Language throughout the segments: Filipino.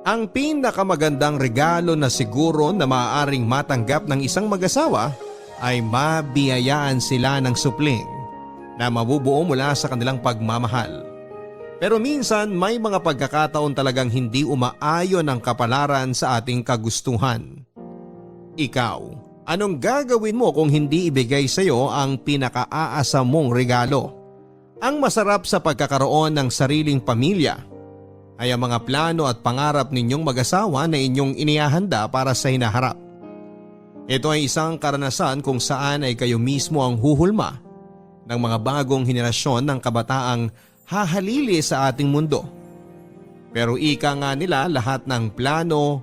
Ang pinakamagandang regalo na siguro na maaaring matanggap ng isang mag-asawa ay mabiyayaan sila ng supling na mabubuo mula sa kanilang pagmamahal. Pero minsan may mga pagkakataon talagang hindi umaayon ang kapalaran sa ating kagustuhan. Ikaw, anong gagawin mo kung hindi ibigay sa iyo ang pinakaaasa mong regalo? Ang masarap sa pagkakaroon ng sariling pamilya ay ang mga plano at pangarap ninyong mag-asawa na inyong inihahanda para sa hinaharap. Ito ay isang karanasan kung saan ay kayo mismo ang huhulma ng mga bagong henerasyon ng kabataang hahalili sa ating mundo. Pero ika nga nila, lahat ng plano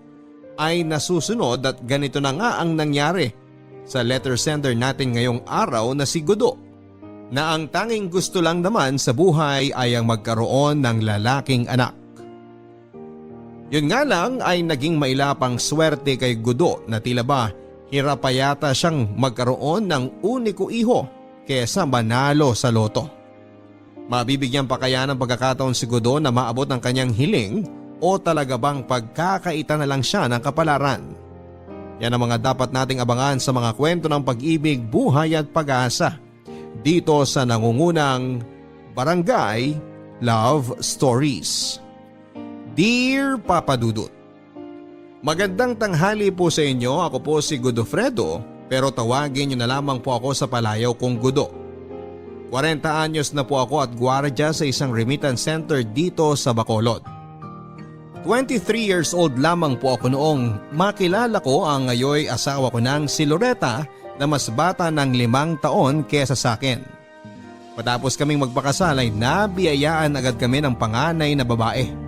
ay nasusunod at ganito na nga ang nangyari sa letter sender natin ngayong araw na si Gudo, na ang tanging gusto lang naman sa buhay ay ang magkaroon ng lalaking anak. Yun nga lang ay naging mailapang swerte kay Gudo na tila ba hirap pa yata siyang magkaroon ng uniko iho kesa manalo sa loto. Mabibigyan pa kaya ng pagkakataon si Gudo na maabot ang kanyang hiling o talaga bang pagkakaita na lang siya ng kapalaran? Yan ang mga dapat nating abangan sa mga kwento ng pag-ibig, buhay at pag-asa dito sa nangungunang Barangay Love Stories. Dear Papa Dudut, magandang tanghali po sa inyo. Ako po si Godofredo, pero tawagin niyo na lamang po ako sa palayaw kong Gudo. 40 anyos na po ako at gwardiya sa isang remittance center dito sa Bacolod. 23 years old lamang po ako noong makilala ko ang ngayoy asawa ko ng si Loretta na mas bata ng 5 taon kesa sa akin. Matapos kaming magpakasal ay nabiyayaan agad kami ng panganay na babae.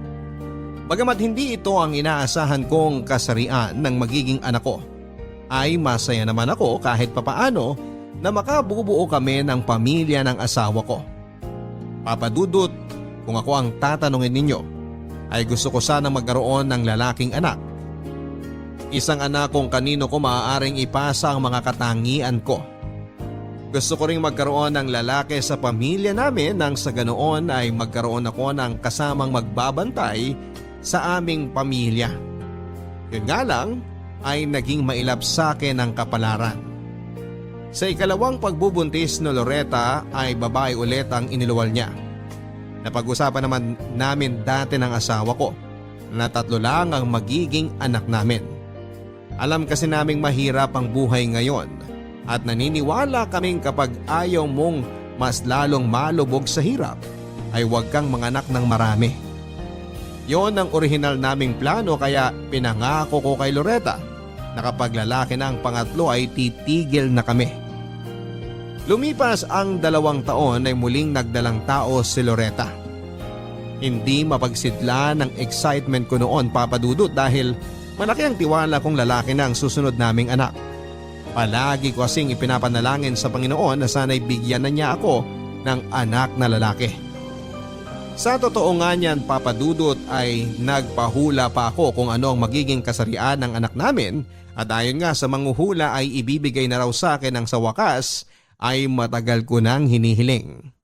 Bagamat hindi ito ang inaasahan kong kasarian ng magiging anak ko, ay masaya naman ako kahit papaano na makabubuo kami ng pamilya ng asawa ko. Papa Dudut, kung ako ang tatanungin ninyo, ay gusto ko sanang magkaroon ng lalaking anak. Isang anak kung kanino ko maaaring ipasa ang mga katangian ko. Gusto ko ring magkaroon ng lalaki sa pamilya namin nang sa ganoon ay magkaroon ako ng kasamang magbabantay sa aming pamilya. Yun nga lang ay naging mailap sa akin ang kapalaran. Sa ikalawang pagbubuntis ni Loretta ay babae ulit ang iniluwal niya. Napag-usapan naman namin dati ng asawa ko na 3 lang ang magiging anak namin. Alam kasi naming mahirap ang buhay ngayon at naniniwala kaming kapag ayaw mong mas lalong malubog sa hirap ay huwag kang manganak ng marami. Yon ang orihinal naming plano kaya pinangako ko kay Loretta na kapag lalaki na ang pangatlo ay titigil na kami. Lumipas ang 2 taon ay muling nagdalang tao si Loretta. Hindi mapagsidla ng excitement ko noon, Papa Dudut, dahil malaki ang tiwala kong lalaki na ang susunod naming anak. Palagi ko kasing ipinapanalangin sa Panginoon na sana'y bigyan na niya ako ng anak na lalaki. Sa totoo nga niyan, Papa Dudut, ay nagpahula pa ako kung ano ang magiging kasarian ng anak namin at ayon nga sa manghuhula ay ibibigay na raw sa akin ang sa wakas ay matagal ko nang hinihiling.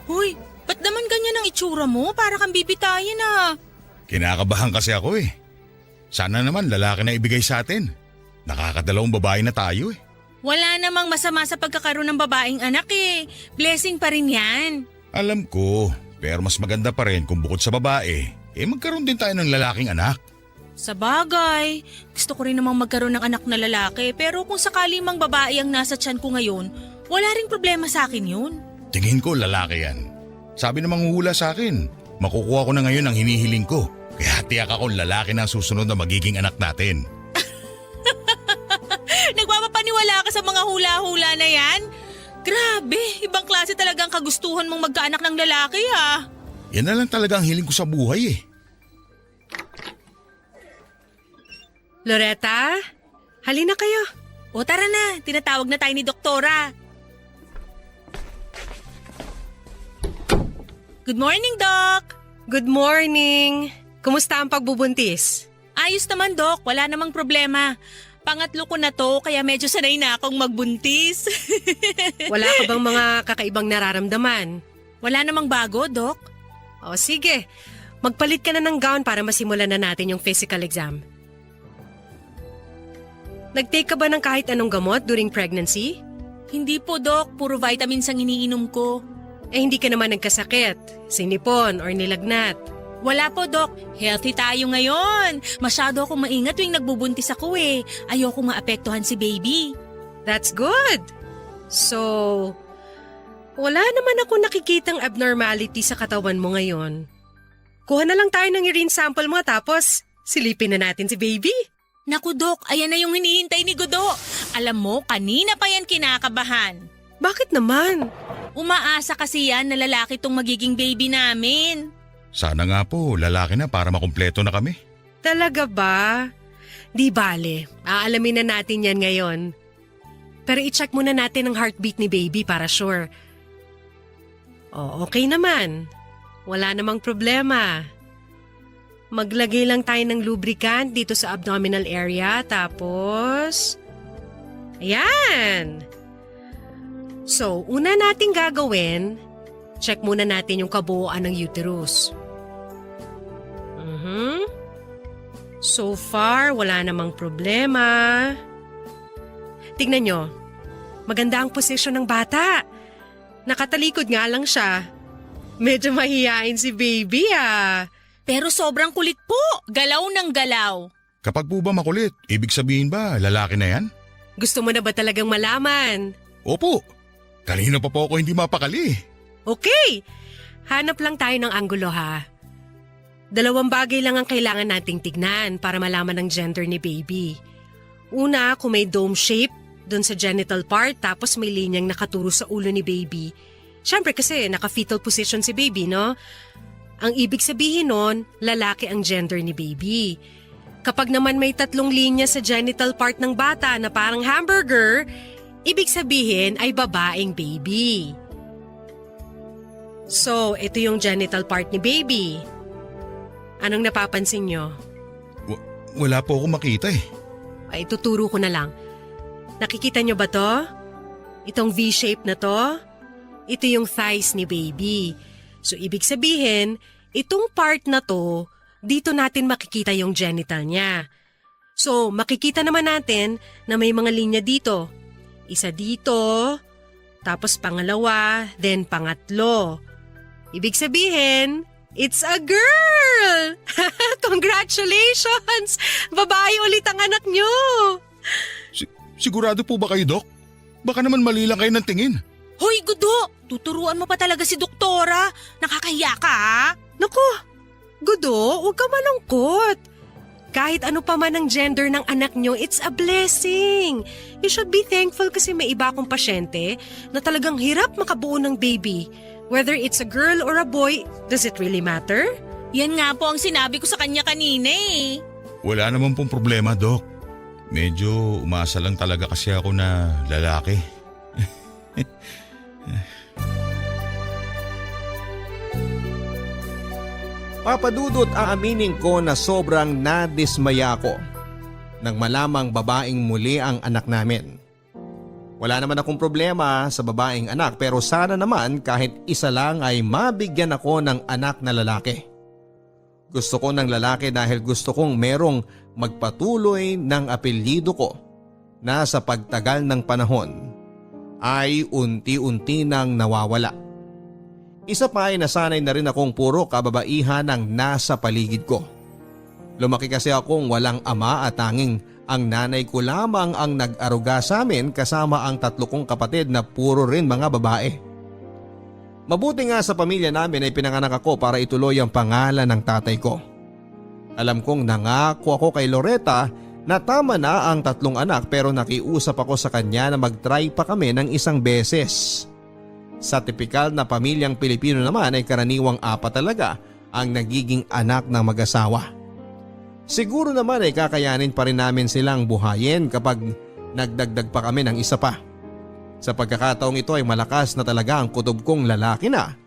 Hoy, ba't naman ganyan ang itsura mo? Para kang bibitayin ah. Kinakabahan kasi ako eh. Sana naman lalaki na ibigay sa atin. Nakakadalawang babae na tayo eh. Wala namang masama sa pagkakaroon ng babaeng anak eh. Blessing pa rin yan. Alam ko, pero mas maganda pa rin kung bukod sa babae, magkaroon din tayo ng lalaking anak. Sa bagay, gusto ko rin namang magkaroon ng anak na lalaki pero kung sakali mang babae ang nasa tiyan ko ngayon, wala ring problema sa akin yun. Tingin ko lalaki yan. Sabi ng manghuhula sa akin, makukuha ko na ngayon ang hinihiling ko. Kaya tiyak ako lalaki na ang susunod na magiging anak natin. Nagpapapaniwala ka sa mga hula-hula na yan? Grabe, ibang klase talagang kagustuhan mong magkaanak ng lalaki ah. Yan na lang talaga ang hiling ko sa buhay eh. Loretta, halina kayo. O tara na, tinatawag na tayo ni Doktora. Good morning, Doc! Good morning. Kumusta ang pagbubuntis? Ayos naman, Dok. Wala namang problema. Pangatlo ko na to, kaya medyo sanay na akong magbuntis. Wala ka bang mga kakaibang nararamdaman? Wala namang bago, Dok. O sige, magpalit ka na ng gown para masimulan na natin yung physical exam. Nag-take ka ba ng kahit anong gamot during pregnancy? Hindi po, Dok. Puro vitamins ang iniinom ko. Hindi ka naman nagkasakit, sinipon or nilagnat. Wala po, Dok. Healthy tayo ngayon. Masyado akong maingat tuwing nagbubuntis ako eh. Ayoko maapektuhan si baby. That's good. So, wala naman ako nakikitang abnormality sa katawan mo ngayon. Kuha na lang tayo ng urine sample mo tapos silipin na natin si baby. Naku, Dok. Ayan na yung hinihintay ni Godo. Alam mo, kanina pa yan kinakabahan. Bakit naman? Umaasa kasi yan na lalaki tong magiging baby namin. Sana nga po, lalaki na para makumpleto na kami. Talaga ba? Di bale, aalamin na natin yan ngayon. Pero i-check muna natin ang heartbeat ni baby para sure. Okay naman. Wala namang problema. Maglagay lang tayo ng lubricant dito sa abdominal area tapos... Ayan! So, una nating gagawin, check muna natin yung kabuuan ng uterus. So far, wala namang problema. Tignan nyo, maganda ang posisyon ng bata. Nakatalikod nga lang siya. Medyo mahihain si baby Pero sobrang kulit po. Galaw ng galaw. Kapag po ba makulit, ibig sabihin ba lalaki na yan? Gusto mo na ba talagang malaman? Opo. Kanina pa po ako hindi mapakali. Okay, hanap lang tayo ng anggulo ha. 2 bagay lang ang kailangan nating tignan para malaman ang gender ni baby. Una, kung may dome shape doon sa genital part tapos may linyang nakaturo sa ulo ni baby. Siyempre kasi naka-fetal position si baby, no? Ang ibig sabihin nun, lalaki ang gender ni baby. Kapag naman may 3 linya sa genital part ng bata na parang hamburger, ibig sabihin ay babaeng baby. So, ito yung genital part ni baby. Anong napapansin nyo? Wala po ako makita eh. Ay, tuturo ko na lang. Nakikita nyo ba to? Itong V-shape na to? Ito yung thighs ni baby. So, ibig sabihin, itong part na to, dito natin makikita yung genital niya. So, makikita naman natin na may mga linya dito. Isa dito, tapos pangalawa, then pangatlo. Ibig sabihin, it's a girl! Congratulations! Babae ulit ang anak nyo! Sigurado po ba kayo, Dok? Baka naman mali lang kayo ng tingin. Hoy, Gudo! Tuturuan mo pa talaga si doktora. Nakakahiya ka, ha? Naku, Gudo, huwag ka malungkot. Kahit ano pa man ang gender ng anak nyo, it's a blessing. You should be thankful kasi may iba akong pasyente na talagang hirap makabuo ng baby. Whether it's a girl or a boy, does it really matter? Yan nga po ang sinabi ko sa kanya kanina eh. Wala naman pong problema, Dok. Medyo umasa lang talaga kasi ako na lalaki. Papadudot, aaminin ko na sobrang nadismaya ko nang malamang babaeng muli ang anak namin. Wala naman akong problema sa babaeng anak pero sana naman kahit isa lang ay mabigyan ako ng anak na lalaki. Gusto ko ng lalaki dahil gusto kong merong magpatuloy ng apelyido ko na sa pagtagal ng panahon ay unti-unti nang nawawala. Isa pa ay nasanay na rin akong puro kababaihan ang nasa paligid ko. Lumaki kasi akong walang ama at tanging ang nanay ko lamang ang nag-aruga sa amin kasama ang 3 kong kapatid na puro rin mga babae. Mabuti nga sa pamilya namin ay pinanganak ako para ituloy ang pangalan ng tatay ko. Alam kong nangako ako kay Loretta na tama na ang 3 anak pero nakiusap ako sa kanya na mag-try pa kami ng 1 beses. Sa tipikal na pamilyang Pilipino naman ay karaniwang 4 talaga ang nagiging anak ng mag-asawa. Siguro naman ay kakayanin pa rin namin silang buhayin kapag nagdagdag pa kami ng 1 pa. Sa pagkakataong ito ay malakas na talaga ang kutob kong lalaki na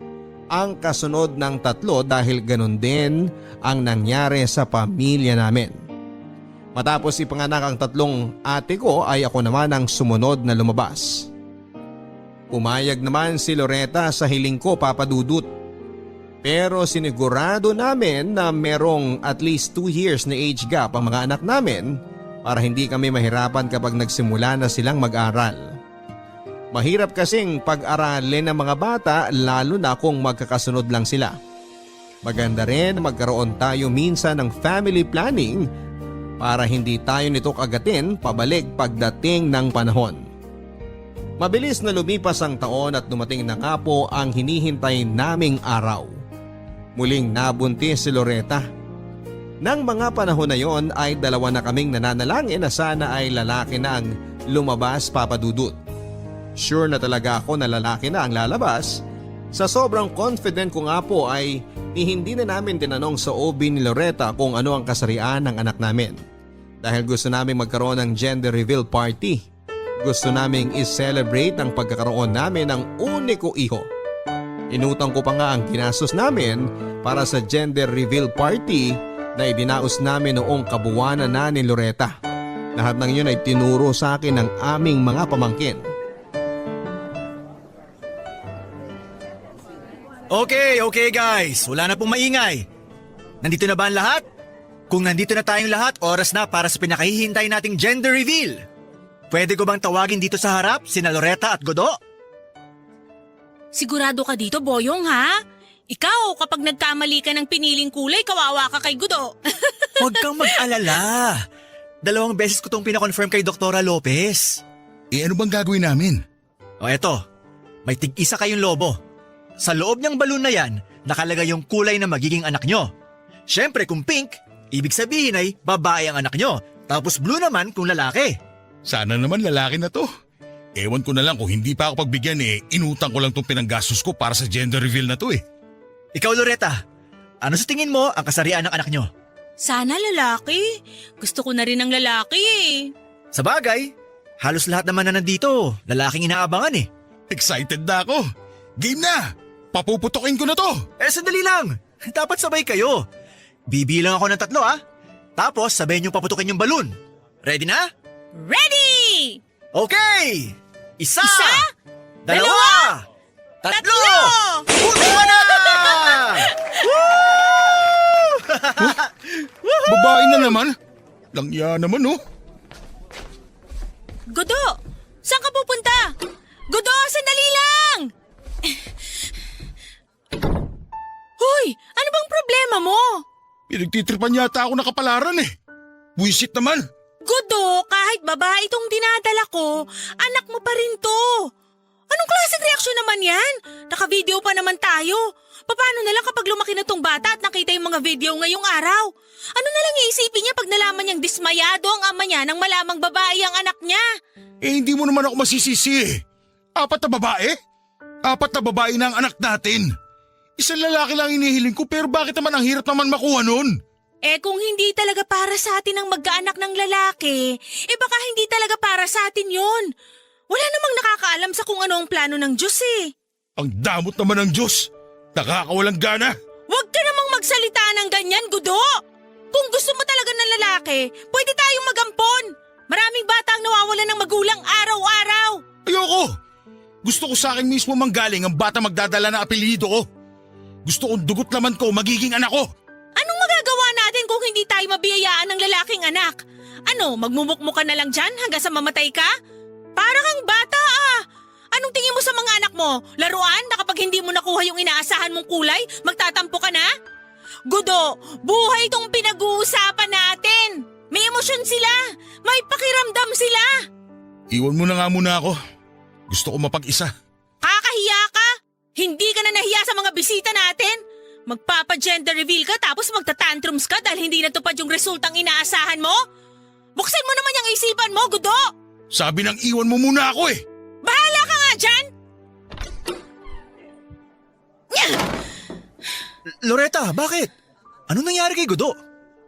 ang kasunod ng 3 dahil ganun din ang nangyari sa pamilya namin. Matapos ipanganak ang 3 ate ko ay ako naman ang sumunod na lumabas. Pumayag naman si Loretta sa hiling ko, Papa Dudut. Pero sinigurado namin na merong at least 2 years na age gap ang mga anak namin para hindi kami mahirapan kapag nagsimula na silang mag-aral. Mahirap kasing pag-aralin ng mga bata lalo na kung magkakasunod lang sila. Maganda rin magkaroon tayo minsan ng family planning para hindi tayo nito kagatin pabalik pagdating ng panahon. Mabilis na lumipas ang taon at dumating na nga po ang hinihintay naming araw. Muling nabuntis si Loretta. Nang mga panahon na yon ay 2 na kaming nananalangin na sana ay lalaki na ang lumabas, Papa Dudut. Sure na talaga ako na lalaki na ang lalabas. Sa sobrang confident ko nga po ay hindi na namin tinanong sa OB ni Loretta kung ano ang kasarian ng anak namin. Dahil gusto namin magkaroon ng gender reveal party. Gusto naming i-celebrate ang pagkakaroon namin ng uniko iho. Inutang ko pa nga ang ginastos namin para sa gender reveal party na idinaos namin noong kabuwanan na ni Loretta. Lahat ng yun ay tinuro sa akin ng aming mga pamangkin. Okay guys, wala na pong maingay. Nandito na ba ang lahat? Kung nandito na tayong lahat, oras na para sa pinakahihintay nating gender reveal. Pwede ko bang tawagin dito sa harap sina Loretta at Godo? Sigurado ka dito, Boyong, ha? Ikaw, kapag nagkamali ka ng piniling kulay, kawawa ka kay Gudo. Huwag kang mag-alala. 2 beses ko tong pinakonfirm kay Doktora Lopez. Ano bang gagawin namin? O eto, may tig-isa kayong lobo. Sa loob niyang balon na yan, nakalagay yung kulay na magiging anak nyo. Siyempre kung pink, ibig sabihin ay babae ang anak nyo. Tapos blue naman kung lalaki. Sana naman lalaki na to. Ewan ko na lang kung hindi pa ako pagbigyan inutang ko lang tong pinanggastos ko para sa gender reveal na to Ikaw Loretta, ano sa tingin mo ang kasarian ng anak nyo? Sana lalaki. Gusto ko na rin ng lalaki Sa bagay, halos lahat naman na nandito, lalaking inaabangan Excited na ako. Game na! Papuputokin ko na to! Sandali lang. Dapat sabay kayo. Bibilang ako ng 3 Tapos sabay niyong paputukin yung balon. Ready na? Ready! Okay! Isa! 2! 3! Puto ka na! Babae na naman? Langya naman Godo! Saan ka pupunta? Godo, sandali lang! Hoy! Ano bang problema mo? Pinagtitripan yata ako ng kapalaran Buisit naman. Godo, kahit babae itong dinadala ko, anak mo pa rin to. Anong klaseng reaksyon naman yan? Naka-video pa naman tayo. Paano na lang kapag lumaki na tong bata at nakita yung mga video ngayong araw? Ano na lang iisipin niya pag nalaman niyang dismayado ang ama niya nang malamang babae ang anak niya? Hindi mo naman ako masisisi 4 na babae? 4 na babae na ang anak natin. Isang lalaki lang inihiling ko pero bakit naman ang hirap naman makuha nun? Kung hindi talaga para sa atin ang magkaanak ng lalaki, baka hindi talaga para sa atin yon. Wala namang nakakaalam sa kung ano ang plano ng Diyos Ang damot naman ng Diyos. Nakakawalang gana. Huwag ka namang magsalita ng ganyan, Gudo! Kung gusto mo talaga ng lalaki, pwede tayong magampon. Maraming bata ang nawawalan ng magulang araw-araw. Ayoko! Gusto ko sa akin mismo manggaling ang bata magdadala ng apelyido ko. Gusto kong dugot laman ko magiging anak ko. Anong magagawa natin kung hindi tayo mabiyayaan ng lalaking anak? Ano, magmumukmo ka na lang dyan hanggang sa mamatay ka? Para kang bata Anong tingin mo sa mga anak mo? Laruan na kapag hindi mo nakuha yung inaasahan mong kulay, magtatampo ka na? Gudo, buhay itong pinag-uusapan natin. May emosyon sila. May pakiramdam sila. Iwan mo na nga muna ako. Gusto ko mapag-isa. Kakahiya ka? Hindi ka na nahiya sa mga bisita natin? Magpapa-gender reveal ka tapos magtatantrums ka dahil hindi natupad yung resultang inaasahan mo? Buksan mo naman yung isipan mo, Gudo! Sabi nang iwan mo muna ako Bahala ka nga dyan! Loretta, bakit? Anong nangyari kay Godo?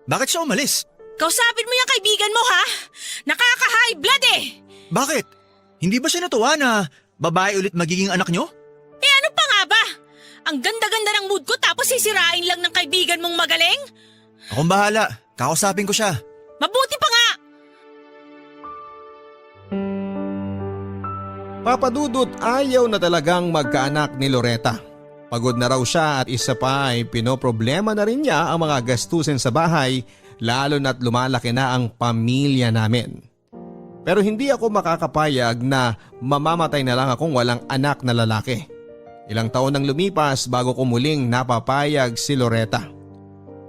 Bakit siya umalis? Kausapin mo yung kaibigan mo, ha? Nakaka-high blood Bakit? Hindi ba siya natuwa na babae ulit magiging anak nyo? Ano pa nga ba? Ang ganda-ganda ng mood ko tapos sisirain lang ng kaibigan mong magaling? Akong bahala. Kakausapin ko siya. Mabuti pa nga! Papa Dudut ayaw na talagang magkaanak ni Loretta. Pagod na raw siya at isa pa ay pinoproblema na rin niya ang mga gastusin sa bahay lalo na't lumalaki na ang pamilya namin. Pero hindi ako makakapayag na mamamatay na lang akong walang anak na lalaki. Ilang taon nang lumipas bago ko muling napapayag si Loretta.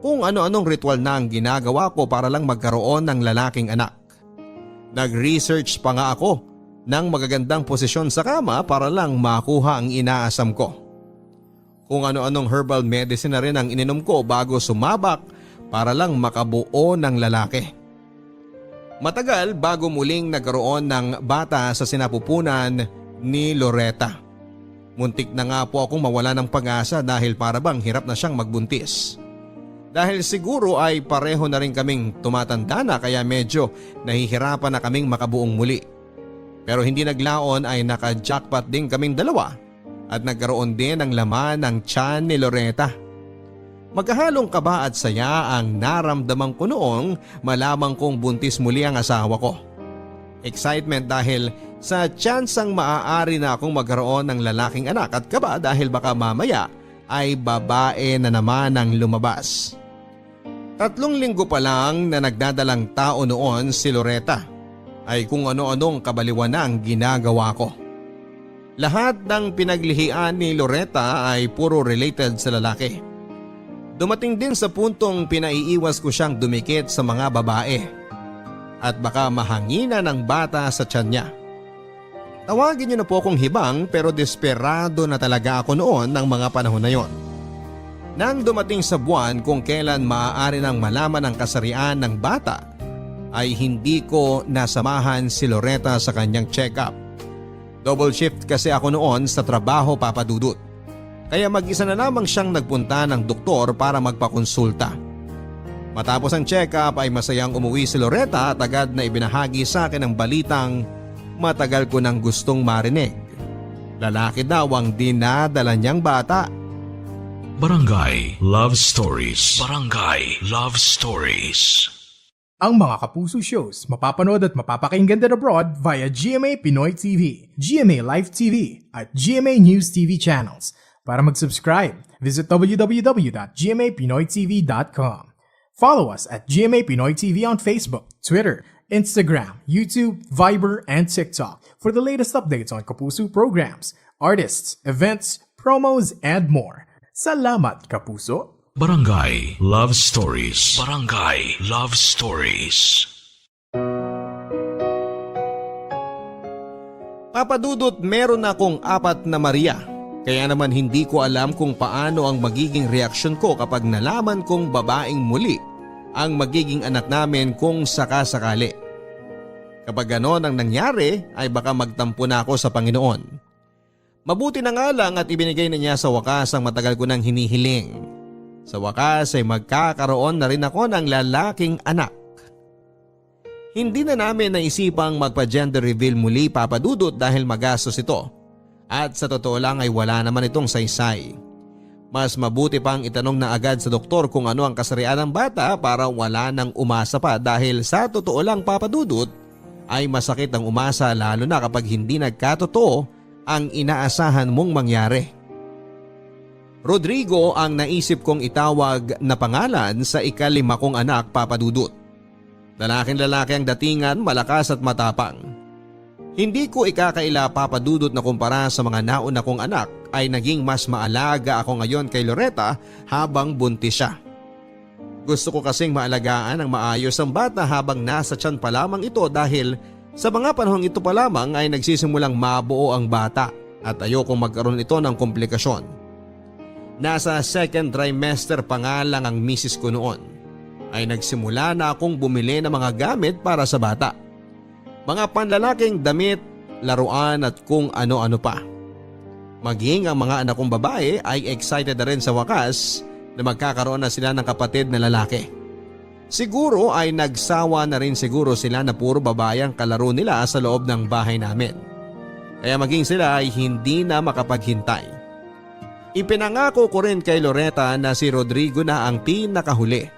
Kung ano-anong ritual na ang ginagawa ko para lang magkaroon ng lalaking anak. Nag-research pa nga ako ng magagandang posisyon sa kama para lang makuha ang inaasam ko. Kung ano-anong herbal medicine na rin ang ininom ko bago sumabak para lang makabuo ng lalaki. Matagal bago muling nagkaroon ng bata sa sinapupunan ni Loretta. Muntik na nga po akong mawala ng pag-asa dahil para bang hirap na siyang magbuntis. Dahil siguro ay pareho na rin kaming tumatanda na kaya medyo nahihirapan na kaming makabuong muli. Pero hindi naglaon ay naka-jackpot din kaming dalawa at nagkaroon din ng laman ng tiyan ni Loretta. Magkahalong kaba at saya ang naramdaman ko noong malamang kong buntis muli ang asawa ko. Excitement dahil sa tsansang maaari na akong magkaroon ng lalaking anak at kaba dahil baka mamaya ay babae na naman ang lumabas. 3 linggo pa lang na nagdadalang tao noon si Loretta ay kung ano-anong kabaliwan na ang ginagawa ko. Lahat ng pinaglihian ni Loretta ay puro related sa lalaki. Dumating din sa puntong pinaiiwas ko siyang dumikit sa mga babae at baka mahangina ng bata sa tiyan niya. Tawagin niyo na po akong hibang pero desperado na talaga ako noon ng mga panahon na yon. Nang dumating sa buwan kung kailan maaari nang malaman ang kasarian ng bata ay hindi ko nasamahan si Loretta sa kanyang check-up. Double shift kasi ako noon sa trabaho, Papa Dudut. Kaya mag-isa na lamang siyang nagpunta ng doktor para magpakonsulta. Matapos ang check-up ay masayang umuwi si Loretta at agad na ibinahagi sa akin ang balitang matagal ko nang gustong marinig. Lalaki daw ang dinadala niyang bata. Barangay Love Stories. Barangay Love Stories. Ang mga Kapuso shows mapapanood at mapapakinggan din abroad via GMA Pinoy TV, GMA Live TV at GMA News TV channels. Para mag-subscribe, visit www.gmapinoytv.com. Follow us at GMA Pinoy TV on Facebook, Twitter, Instagram, YouTube, Viber, and TikTok for the latest updates on Kapuso programs, artists, events, promos, and more. Salamat, Kapuso! Barangay Love Stories. Barangay Love Stories. Papa Dudut, meron akong 4 na Maria. Kaya naman hindi ko alam kung paano ang magiging reaksyon ko kapag nalaman kong babaeng muli ang magiging anak namin kung sakasakali. Kapag ganon ang nangyari ay baka magtampo na ako sa Panginoon. Mabuti na nga lang at ibinigay na niya sa wakas ang matagal ko nang hinihiling. Sa wakas ay magkakaroon na rin ako ng lalaking anak. Hindi na namin naisipang magpa-gender reveal muli, Papa Dudut, dahil magastos ito. At sa totoo lang ay wala naman itong saysay. Mas mabuti pang itanong na agad sa doktor kung ano ang kasarian ng bata para wala nang umasa pa dahil sa totoo lang, Papa Dudut, ay masakit ang umasa lalo na kapag hindi nagkatotoo ang inaasahan mong mangyari. Rodrigo ang naisip kong itawag na pangalan sa ika-5 kong anak, Papa Dudut. Lalaking-lalaki ang datingan, malakas at matapang. Hindi ko ikakaila, Papa Dudut, na kumpara sa mga nauna kong anak ay naging mas maalaga ako ngayon kay Loretta habang buntis siya. Gusto ko kasing maalagaan ang maayos ang bata habang nasa tiyan pa lamang ito dahil sa mga panahong ito pa lamang ay nagsisimulang mabuo ang bata at ayokong magkaroon ito ng komplikasyon. Nasa 2nd trimester pa nga lang ang misis ko noon ay nagsimula na akong bumili ng mga gamit para sa bata. Mga panlalaking damit, laruan at kung ano-ano pa. Maging ang mga anak kong babae ay excited na rin sa wakas na magkakaroon na sila ng kapatid na lalaki. Siguro ay nagsawa na rin siguro sila na puro babae ang kalaro nila sa loob ng bahay namin. Kaya maging sila ay hindi na makapaghintay. Ipinangako ko rin kay Loretta na si Rodrigo na ang pinakahuli.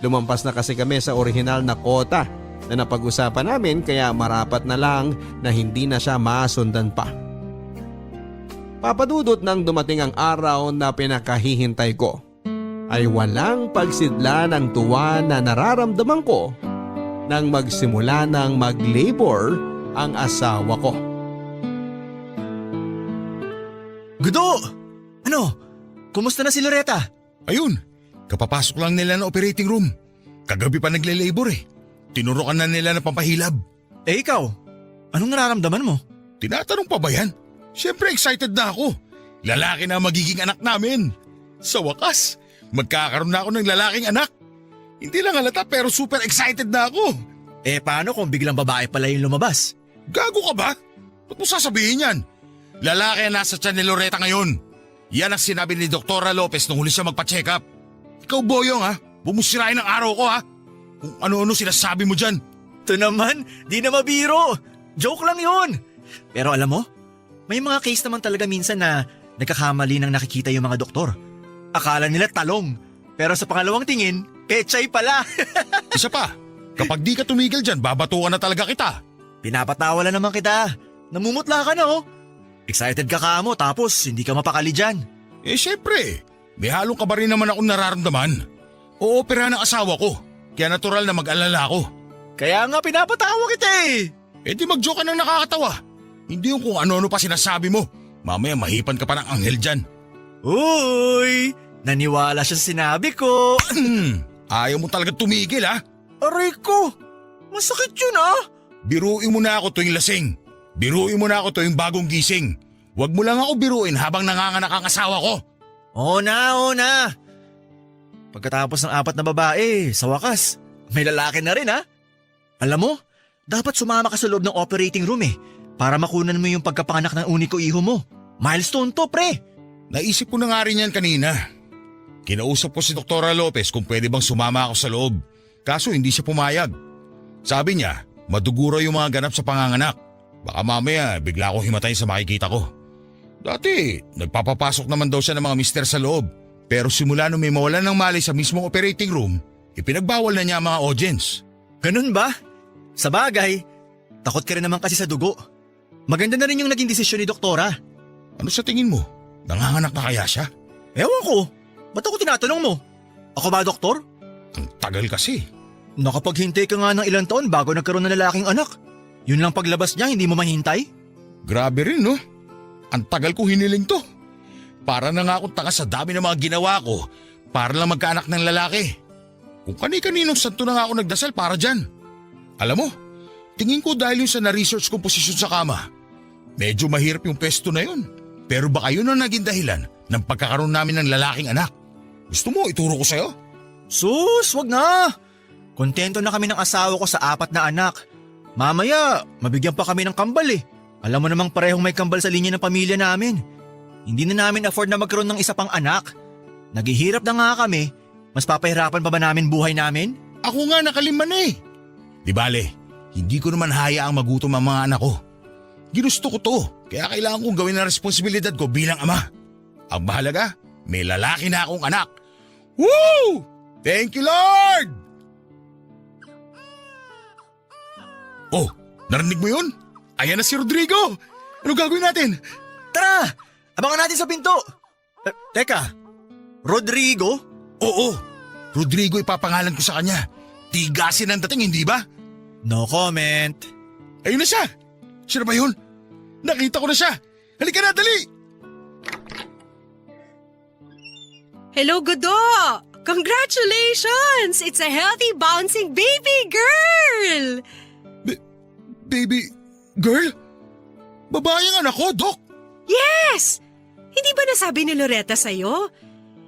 Lumampas na kasi kami sa orihinal na kota na napag-usapan namin kaya marapat na lang na hindi na siya masundan pa. Papadudot nang dumating ang araw na pinakahihintay ko ay walang pagsidla ng tuwa na nararamdaman ko nang magsimula ng mag-labor ang asawa ko. Gudo! Ano? Kumusta na si Loretta? Ayun, kapapasok lang nila ng operating room. Kagabi pa nagle-labor eh. Tinurukan na nila ng pampahilab. Eh ikaw, anong nararamdaman mo? Tinatanong pa ba yan? Siyempre excited na ako. Lalaki na magiging anak namin. Sa wakas, magkakaroon na ako ng lalaking anak. Hindi lang halata pero super excited na ako. Eh paano kung biglang babae pala yung lumabas? Gago ka ba? Ba't mo sasabihin yan? Lalaki ang nasa tiyan ni Loretta ngayon. Yan ang sinabi ni Dr. Lopez nung huli siya magpa-check up. Ikaw Boyong ha, bumusirain ang araw ko ha. Kung ano-ano sinasabi mo dyan. Ito naman, di na mabiro. Joke lang yun. Pero alam mo, may mga case naman talaga minsan na nagkakamali nang nakikita yung mga doktor. Akala nila talong, pero sa pangalawang tingin, pechay pala. Isa pa, kapag di ka tumigil dyan, babatukan na talaga kita. Pinapatawa lang naman kita. Namumutla ka na oh. Excited ka kamo tapos hindi ka mapakali dyan. Eh syempre, may halong ka ba rin naman akong nararamdaman? Oopera ng asawa ko, kaya natural na mag-alala ako. Kaya nga pinapatawa kita eh. Eh di mag-joke ka ng nakakatawa. Hindi yung kung ano-ano pa sinasabi mo. Mamaya mahipan ka pa ng anghel dyan. Uy, naniwala siya sa sinabi ko. Ayaw mo talaga tumigil ha? Aray ko, masakit yun ah. Biruin mo na ako tuwing lasing. Biruin mo na ako tuwing bagong gising. Huwag mo lang ako biruin habang nanganganak ang asawa ko. Oo na. Pagkatapos ng 4 na babae, sa wakas, may lalaki na rin ha. Alam mo, dapat sumama ka sa loob ng operating room eh, para makunan mo yung pagkapanganak ng uniko iho mo. Milestone to pre. Naisip ko na nga rin yan kanina. Kinausap ko si Dr. Lopez kung pwede bang sumama ako sa loob. Kaso hindi siya pumayag. Sabi niya, maduguro yung mga ganap sa panganganak. Baka mamaya bigla akong himatayin sa makikita ko. Dati, nagpapapasok naman daw siya ng mga mister sa loob. Pero simula nung may mawalan ng malay sa mismong operating room, ipinagbawal na niya ang mga audience. Ganun ba? Sa bagay, takot ka rin naman kasi sa dugo. Maganda na rin yung naging desisyon ni doktora. Ano sa tingin mo? Nanganganak na kaya siya? Ewan ko, ba't ako tinatanong mo? Ako ba doktor? Ang tagal kasi. Nakapaghintay ka nga ng ilang taon bago nagkaroon ng lalaking anak. Yun lang paglabas niya, hindi mo mahintay? Grabe rin no? Ang tagal ko hiniling to. Para na nga akong tanga sa dami ng mga ginawa ko para lang magkaanak ng lalaki. Kung kani-kaninong santo na nga ako nagdasal para dyan. Alam mo, tingin ko dahil yung sa na-research kong posisyon sa kama, medyo mahirap yung pesto na yun. Pero baka yun ang naging dahilan ng pagkakaroon namin ng lalaking anak. Gusto mo ituro ko sa'yo? Sus, wag na! Kontento na kami ng asawa ko sa 4 na anak. Mamaya, mabigyan pa kami ng kambal eh. Alam mo namang parehong may kambal sa linya ng pamilya namin. Hindi na namin afford na magkaroon ng isa pang anak. Naghihirap na nga kami. Mas papahirapan pa ba namin buhay namin? Ako nga nakaliman eh. Di bale, hindi ko naman hayaang magutom ang mga anak ko. Ginusto ko to, kaya kailangan kong gawin ang responsibilidad ko bilang ama. Ang mahalaga, may lalaki na akong anak. Woo! Thank you, Lord! Oh, narinig mo yun? Ayan na si Rodrigo! Ano gagawin natin? Tara! Abangan natin sa pinto! Teka, Rodrigo? Oo, Rodrigo ipapangalan ko sa kanya. Tigasin ang dating, hindi ba? No comment. Ayun na siya! Siya na ba yun? Nakita ko na siya! Halika na, dali! Hello, Gudo! Congratulations! It's a healthy, bouncing baby girl! Baby girl? Babae ang anak ko, Doc! Yes! Hindi ba nasabi ni Loretta sa'yo?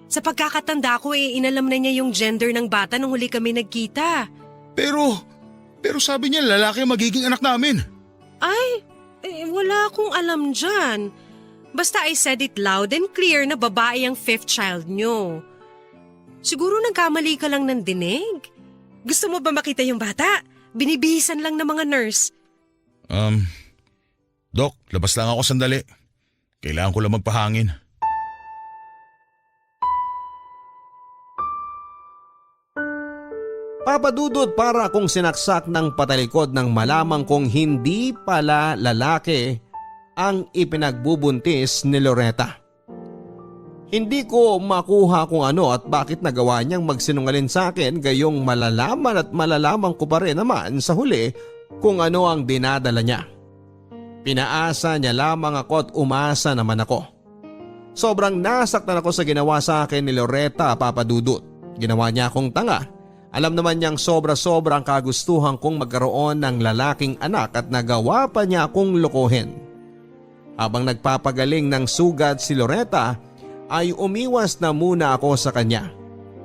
Sa pagkakatanda ko inalam na niya yung gender ng bata nung huli kami nagkita. Pero sabi niya lalaki ang magiging anak namin. Ay, wala akong alam dyan. Basta I said it loud and clear na babae ang 5th child nyo. Siguro nagkamali ka lang ng dinig. Gusto mo ba makita yung bata? Binibihisan lang ng mga nurse. Doc, labas lang ako sandali. Kailangan ko lang magpahangin. Papadudot para akong sinaksak ng patalikod nang malamang kong hindi pala lalaki ang ipinagbubuntis ni Loretta. Hindi ko makuha kung ano at bakit nagawa niyang magsinungaling sa akin, gayong malalaman at malalaman ko pa rin naman sa huli kung ano ang dinadala niya. Pinaasa niya lamang ako at umasa naman ako. Sobrang nasaktan ako sa ginawa sa akin ni Loretta, Papadudot. Ginawa niya akong tanga. Alam naman niyang sobra-sobra ang kagustuhan kong magkaroon ng lalaking anak at nagawa pa niya akong lokohin. Habang nagpapagaling ng sugat si Loretta ay umiwas na muna ako sa kanya.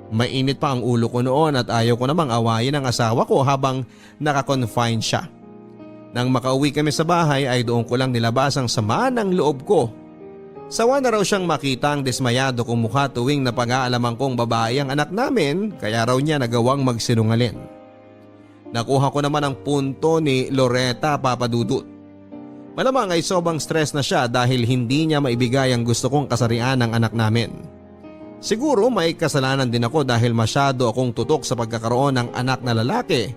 Mainit pa ang ulo ko noon at ayaw ko namang awayin ang asawa ko habang nakakonfine siya. Nang makauwi kami sa bahay ay doon ko lang nilabas ang sama ng loob ko. Sawa na raw siyang makita ang dismayado kong mukha tuwing napag-aalaman kong babae ang anak namin, kaya raw niya nagawang magsinungaling. Nakuha ko naman ang punto ni Loretta, Papadudot. Malamang ay sobrang stress na siya dahil hindi niya maibigay ang gusto kong kasarian ng anak namin. Siguro may kasalanan din ako dahil masyado akong tutok sa pagkakaroon ng anak na lalaki,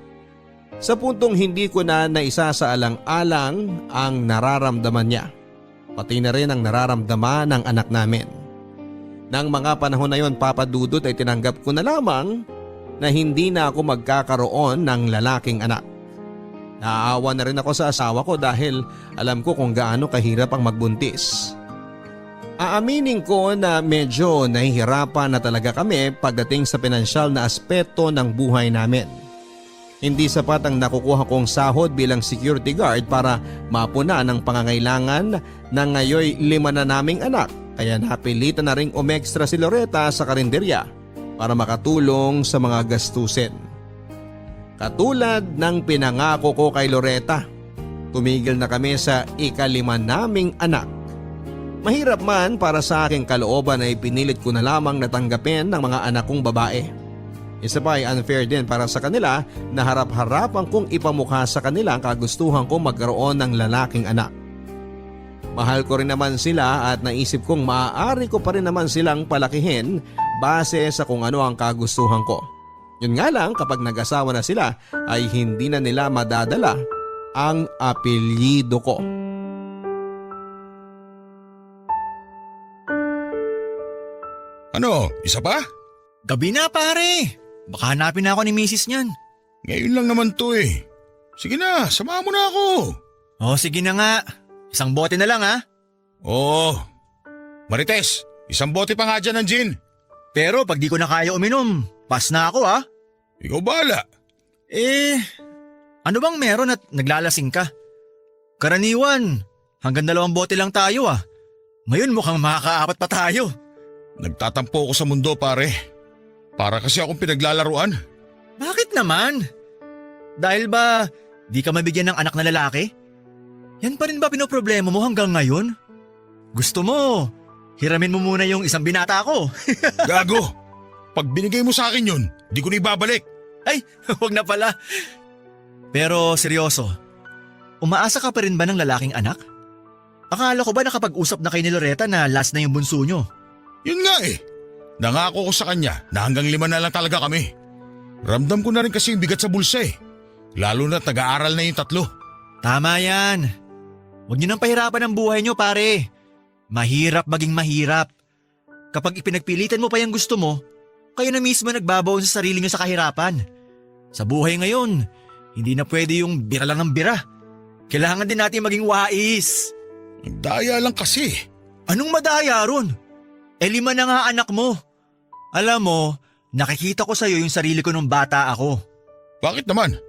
sa puntong hindi ko na naisasaalang-alang ang nararamdaman niya. Pati na rin ang nararamdaman ng anak namin. Nang mga panahon na yon, Papadudot, ay tinanggap ko na lamang na hindi na ako magkakaroon ng lalaking anak. Naaawa na rin ako sa asawa ko dahil alam ko kung gaano kahirap ang magbuntis. Aaminin ko na medyo nahihirapan na talaga kami pagdating sa pinansyal na aspeto ng buhay namin. Hindi sapat ang nakukuha kong sahod bilang security guard para mapuna ng pangangailangan ng ngayoy 5 na naming anak, kaya napilitan na ring umextra si Loretta sa karinderya para makatulong sa mga gastusin. Katulad ng pinangako ko kay Loretta, tumigil na kami sa ika-5 naming anak. Mahirap man para sa aking kalooban ay pinilit ko na lamang natanggapin ng mga anak kong babae. Isa pa ay unfair din para sa kanila na harap-harapan kong ipamukha sa kanila ang kagustuhan kong magkaroon ng lalaking anak. Mahal ko rin naman sila at naisip kong maaari ko pa rin naman silang palakihin base sa kung ano ang kagustuhan ko. Yun nga lang, kapag nag-asawa na sila ay hindi na nila madadala ang apelyido ko. Ano, isa pa? Gabi na pare. Baka hanapin na ako ni misis niyan. Ngayon lang naman to eh. Sige na, samahan mo na ako. Oh, sige na nga. Isang bote na lang ha. Oo. Marites, isang bote pa nga dyan ng gin. Pero pag di ko na kaya uminom, pass na ako ha. Ikaw bahala. Ano bang meron at naglalasing ka? Karaniwan, hanggang 2 bote lang tayo ah. Ngayon mukhang makakaapat pa tayo. Nagtatampo ako sa mundo pare. Para kasi akong pinaglalaruan. Bakit naman? Dahil ba di ka mabigyan ng anak na lalaki? Yan pa rin ba pinoproblema mo hanggang ngayon? Gusto mo, hiramin mo muna yung isang binata ko. Gago! Pag binigay mo sa akin yun, di ko na ibabalik. Ay, wag na pala. Pero seryoso, umaasa ka pa rin ba ng lalaking anak? Akala ko ba nakapag-usap na kay ni Loretta na last na yung bunso nyo? Yun nga eh. Nangako ko sa kanya na hanggang 5 na lang talaga kami. Ramdam ko na rin kasi yung bigat sa bulsa eh. Lalo na nag-aaral na yung 3. Tama yan. Huwag niyo nang pahirapan ang buhay niyo pare. Mahirap maging mahirap. Kapag ipinagpilitan mo pa yung gusto mo, kayo na mismo nagbabaon sa sarili niyo sa kahirapan. Sa buhay ngayon, hindi na pwede yung bira lang ng bira. Kailangan din natin maging wais. Daya lang kasi. Anong madaya ron? 5 na nga anak mo. Alam mo, nakikita ko sa'yo yung sarili ko nung bata ako. Bakit naman?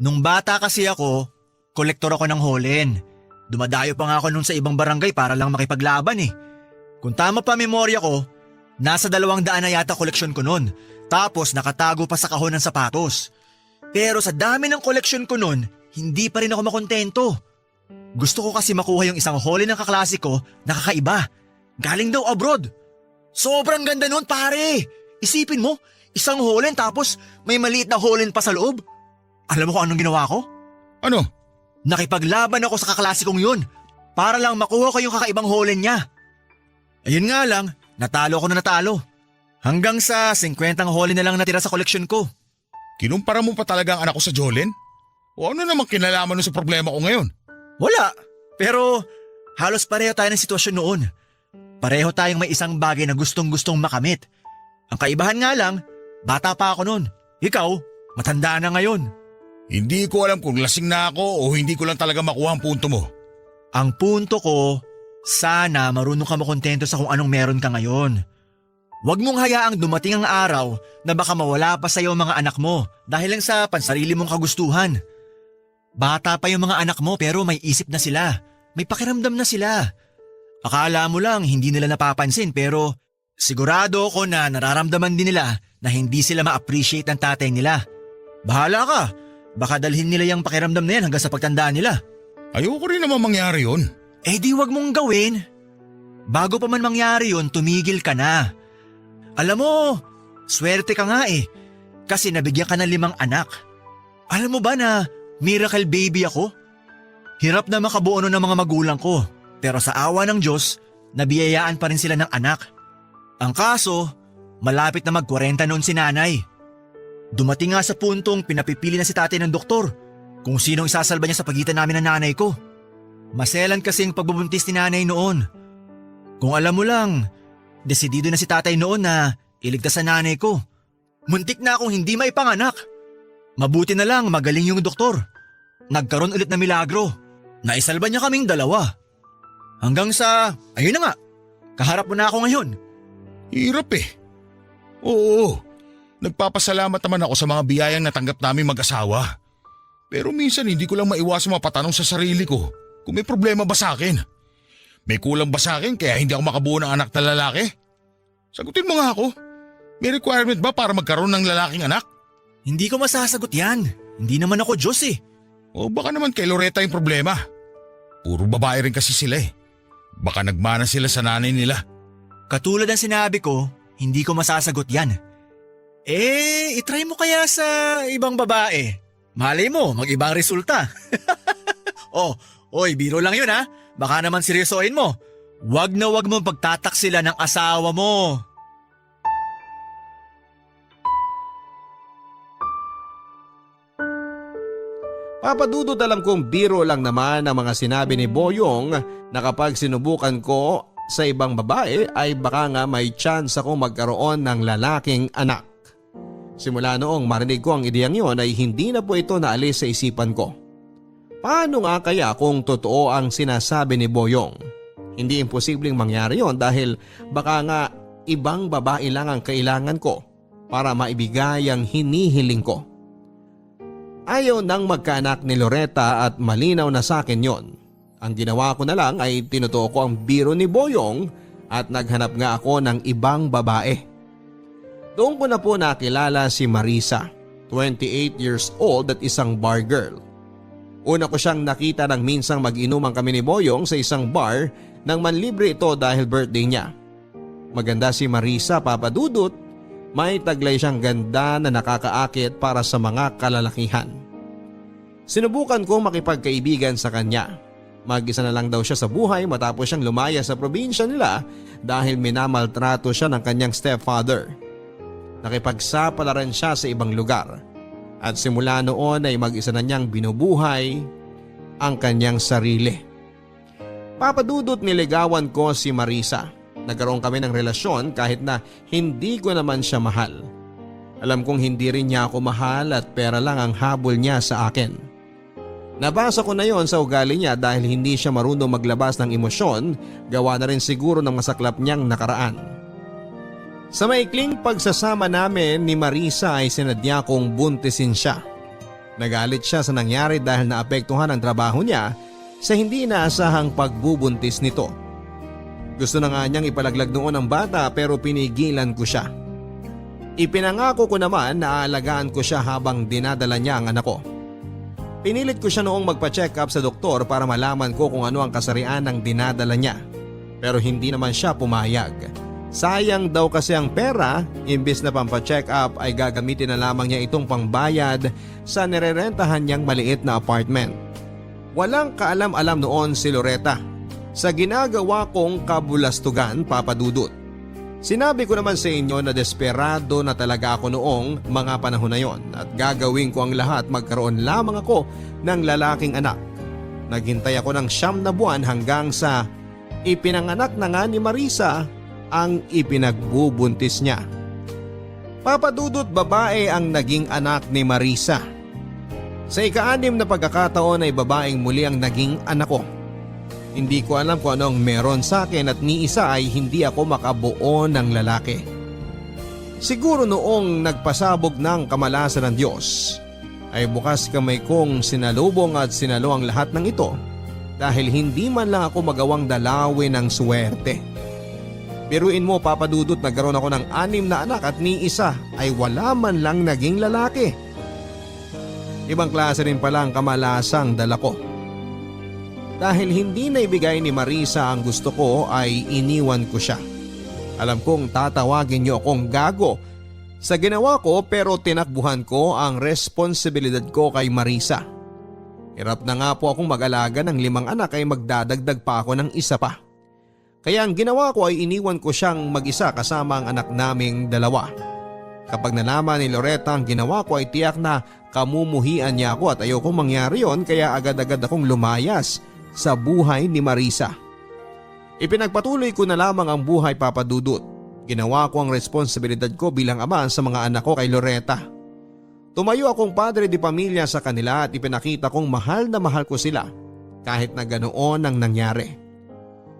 Nung bata kasi ako, kolektor ako ng holen. Dumadayo pa nga ako nun sa ibang barangay para lang makipaglaban eh. Kung tama pa memorya ko, nasa 200 na yata koleksyon ko nun. Tapos nakatago pa sa kahon ng sapatos. Pero sa dami ng koleksyon ko nun, hindi pa rin ako makontento. Gusto ko kasi makuha yung isang holen ng kaklase ko na kakaiba. Galing daw abroad. Sobrang ganda nun pare. Isipin mo, isang holen tapos may maliit na holen pa sa loob. Alam mo kung anong ginawa ko? Ano? Nakipaglaban ako sa kaklase kong yun para lang makuha ko yung kakaibang holen niya. Ayun nga lang, natalo ako na natalo. Hanggang sa 50 holen na lang natira sa koleksyon ko. Kinumpara mo pa talaga ang anak ko sa Jolene? O ano namang kinalaman nun sa problema ko ngayon? Wala, pero halos pareho tayo ng sitwasyon noon. Pareho tayong may isang bagay na gustong-gustong makamit. Ang kaibahan nga lang, bata pa ako noon. Ikaw, matanda na ngayon. Hindi ko alam kung lasing na ako o hindi ko lang talaga makuha ang punto mo. Ang punto ko, sana marunong ka makontento sa kung anong meron ka ngayon. Huwag mong hayaang dumating ang araw na baka mawala pa sa iyo ang mga anak mo dahil lang sa pansarili mong kagustuhan. Bata pa yung mga anak mo pero may isip na sila. May pakiramdam na sila. Akala mo lang hindi nila napapansin pero sigurado ako na nararamdaman din nila na hindi sila ma-appreciate ng tatay nila. Bahala ka. Baka dalhin nila yung pakiramdam na yan hanggang sa pagtandaan nila. Ayoko rin naman mangyari yun. Eh di wag mong gawin. Bago pa man mangyari yun, tumigil ka na. Alam mo, swerte ka nga eh. Kasi nabigyan ka ng 5 anak. Alam mo ba na miracle baby ako? Hirap na makabuo nun ng mga magulang ko. Pero sa awa ng Diyos, nabiyayaan pa rin sila ng anak. Ang kaso, malapit na mag-40 noon si nanay. Dumating nga sa puntong pinapipili na si tatay ng doktor kung sinong isasalba niya sa pagitan namin ng nanay ko. Maselan kasi ang pagbubuntis ni nanay noon. Kung alam mo lang, desidido na si tatay noon na iligtas sa nanay ko. Muntik na akong hindi maipanganak. Mabuti na lang magaling yung doktor. Nagkaroon ulit na milagro. Naisalba niya kaming 2. Hanggang sa, ayun na nga, kaharap mo na ako ngayon. Hirap eh. Oo, nagpapasalamat naman ako sa mga biyayang natanggap namin mag-asawa. Pero minsan hindi ko lang maiwasan mapatanong sa sarili ko kung may problema ba sa akin. May kulang ba sa akin kaya hindi ako makabuo ng anak na lalaki? Sagutin mo nga ako. May requirement ba para magkaroon ng lalaking anak? Hindi ko masasagot yan. Hindi naman ako Diyos eh. O baka naman kay Loretta yung problema. Puro babae rin kasi sila eh. Baka nagmana sila sa nanay nila. Katulad ng sinabi ko, hindi ko masasagot yan. Eh, itry mo kaya sa ibang babae. Malay mo, mag-ibang resulta. Oy, biro lang yun ha. Baka naman seryosohin mo. Wag na wag mo pagtataksila ng asawa mo. Papadudod alam kong biro lang naman ang mga sinabi ni Boyong na kapag sinubukan ko sa ibang babae ay baka nga may chance akong magkaroon ng lalaking anak. Simula noong marinig ko ang ideyang yon ay hindi na po ito naalis sa isipan ko. Paano nga kaya kung totoo ang sinasabi ni Boyong? Hindi imposibleng mangyari yon dahil baka nga ibang babae lang ang kailangan ko para maibigay ang hinihiling ko. Ayaw nang magkaanak ni Loretta at malinaw na sa akin yon. Ang ginawa ko na lang ay tinutuo ko ang biro ni Boyong at naghanap nga ako ng ibang babae. Doon ko na po nakilala si Marisa, 28 years old at isang bar girl. Una ko siyang nakita nang minsang mag-inuman kami ni Boyong sa isang bar nang manlibre ito dahil birthday niya. Maganda si Marisa, papadudot. May taglay siyang ganda na nakakaakit para sa mga kalalakihan. Sinubukan ko makipagkaibigan sa kanya. Mag-isa na lang daw siya sa buhay matapos siyang lumaya sa probinsya nila dahil minamaltrato siya ng kanyang stepfather. Nakipagsapalaran siya sa ibang lugar at simula noon ay mag-isa na niyang binubuhay ang kanyang sarili. Papadudot niligawan ko si Marisa. Nagkaroon kami ng relasyon kahit na hindi ko naman siya mahal. Alam kong hindi rin niya ako mahal at pera lang ang habol niya sa akin. Nabasa ko na yon sa ugali niya dahil hindi siya marunong maglabas ng emosyon, gawa na rin siguro ng masaklap niyang nakaraan. Sa maikling pagsasama namin ni Marisa ay sinadya kong buntisin siya. Nagalit siya sa nangyari dahil naapektuhan ang trabaho niya sa hindi inaasahang pagbubuntis nito. Gusto na nga niyang ipalaglag noon ang bata pero pinigilan ko siya. Ipinangako ko naman na aalagaan ko siya habang dinadala niya ang anak ko. Pinilit ko siya noong magpa-check up sa doktor para malaman ko kung ano ang kasarian ng dinadala niya. Pero hindi naman siya pumayag. Sayang daw kasi ang pera, imbis na pampa-check up ay gagamitin na lamang niya itong pangbayad sa nirerentahan niyang maliit na apartment. Walang kaalam-alam noon si Loretta sa ginagawa kong kabulastugan, papadudot. Sinabi ko naman sa inyo na desperado na talaga ako noong mga panahon na yon at gagawin ko ang lahat magkaroon lamang ako ng lalaking anak. Naghintay ako ng 9 na buwan hanggang sa ipinanganak na nga ni Marisa ang ipinagbubuntis niya. Papa Dudut, babae ang naging anak ni Marisa. Sa ika-6 na pagkakataon ay babaeng muli ang naging anak ko. Hindi ko alam kung anong meron sa akin at ni isa ay hindi ako makabuo ng lalaki. Siguro noong nagpasabog ng kamalasan ng Diyos ay bukas kamay kong sinalubong at sinalo ang lahat ng ito dahil hindi man lang ako magawang dalawin ng swerte. Biruin mo, Papa Dudut, nagkaroon ako ng 6 na anak at ni isa ay wala man lang naging lalaki. Ibang klase rin pala ang kamalasang dala ko. Dahil hindi na ibigay ni Marisa ang gusto ko ay iniwan ko siya. Alam kong tatawagin niyo akong gago sa ginawa ko pero tinakbuhan ko ang responsibilidad ko kay Marisa. Hirap na nga po akong mag-alaga ng 5 anak ay magdadagdag pa ako ng isa pa. Kaya ang ginawa ko ay iniwan ko siyang mag-isa kasama ang anak naming 2. Kapag nalaman ni Loretta ang ginawa ko ay tiyak na kamumuhian niya ako at ayokong mangyari yon kaya agad-agad akong lumayas sa buhay ni Marisa. Ipinagpatuloy ko na lamang ang buhay, Papa Dudut. Ginawa ko ang responsibilidad ko bilang ama sa mga anak ko kay Loretta. Tumayo akong padre di pamilya sa kanila at ipinakita kong mahal na mahal ko sila kahit na ganoon ang nangyari.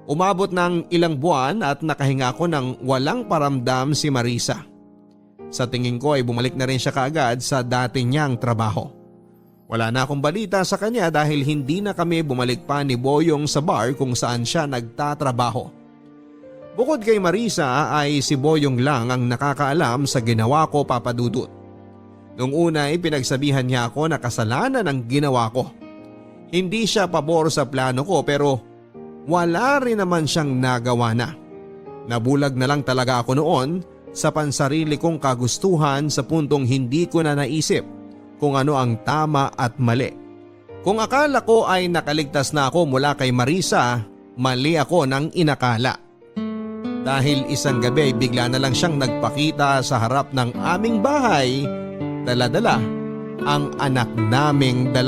Umabot ng ilang buwan at nakahinga ako ng walang paramdam si Marisa. Sa tingin ko ay bumalik na rin siya kaagad sa dati niyang trabaho. Wala na akong balita sa kanya dahil hindi na kami bumalik pa ni Boyong sa bar kung saan siya nagtatrabaho. Bukod kay Marisa ay si Boyong lang ang nakakaalam sa ginawa ko, Papa Dudut. Noong una ay pinagsabihan niya ako na kasalanan ang ginawa ko. Hindi siya pabor sa plano ko pero wala rin naman siyang nagawa na. Nabulag na lang talaga ako noon sa pansarili kong kagustuhan sa puntong hindi ko na naisip kung ano ang tama at mali. Kung akala ko ay nakaligtas na ako mula kay Marisa, mali ako ng inakala. Dahil isang gabi bigla na lang siyang nagpakita sa harap ng aming bahay, dala-dala ang anak naming 2.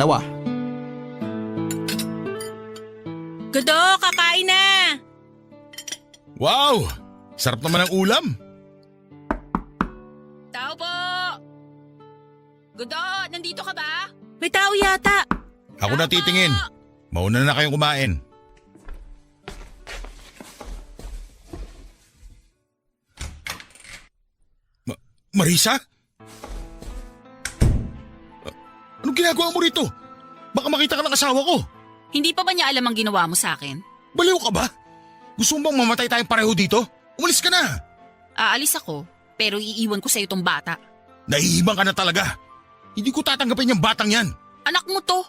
Gudo, kakain na! Wow! Sarap naman ang ulam. Tao po! Gudo, nandito ka ba? May tao yata. Ako na titingin. Mauna na kayong kumain. Marisa? Anong ginagawa mo rito? Baka makita ka ng asawa ko. Hindi pa ba niya alam ang ginawa mo sa akin? Baliw ka ba? Gusto mo bang mamatay tayong pareho dito? Umalis ka na. Aalis ako, pero iiwan ko sa itong bata. Nahihibang ka na talaga. Hindi ko tatanggapin yung batang yan. Anak mo to.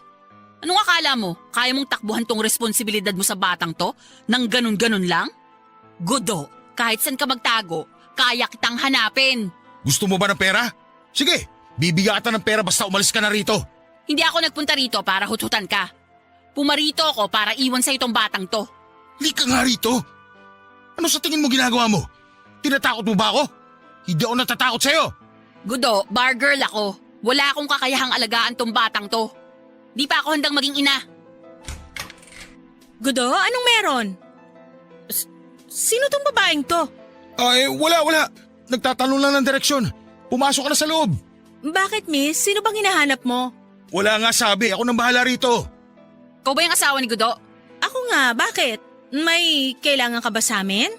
Anong akala mo? Kaya mong takbuhan tong responsibilidad mo sa batang to? Nang ganun-ganun lang? Gudo, kahit saan ka magtago, kaya kitang hanapin. Gusto mo ba ng pera? Sige, bibigyan kita ng pera basta umalis ka na rito. Hindi ako nagpunta rito para hututan ka. Pumarito ako para iwan sa itong batang to. Lika nga rito. Ano sa tingin mo ginagawa mo? Tinatakot mo ba ako? Hindi ako natatakot sa'yo. Gudo, bar girl ako. Wala akong kakayahang alagaan tong batang to. Di pa ako handang maging ina. Gudo, anong meron? Sino tong babaeng to? Wala. Nagtatanong lang ng direksyon. Pumasok ka na sa loob. Bakit, miss? Sino bang hinahanap mo? Wala nga sabi. Ako nang bahala rito. Ikaw ba yung asawa ni Gudo? Ako nga, bakit? May kailangan ka ba sa amin?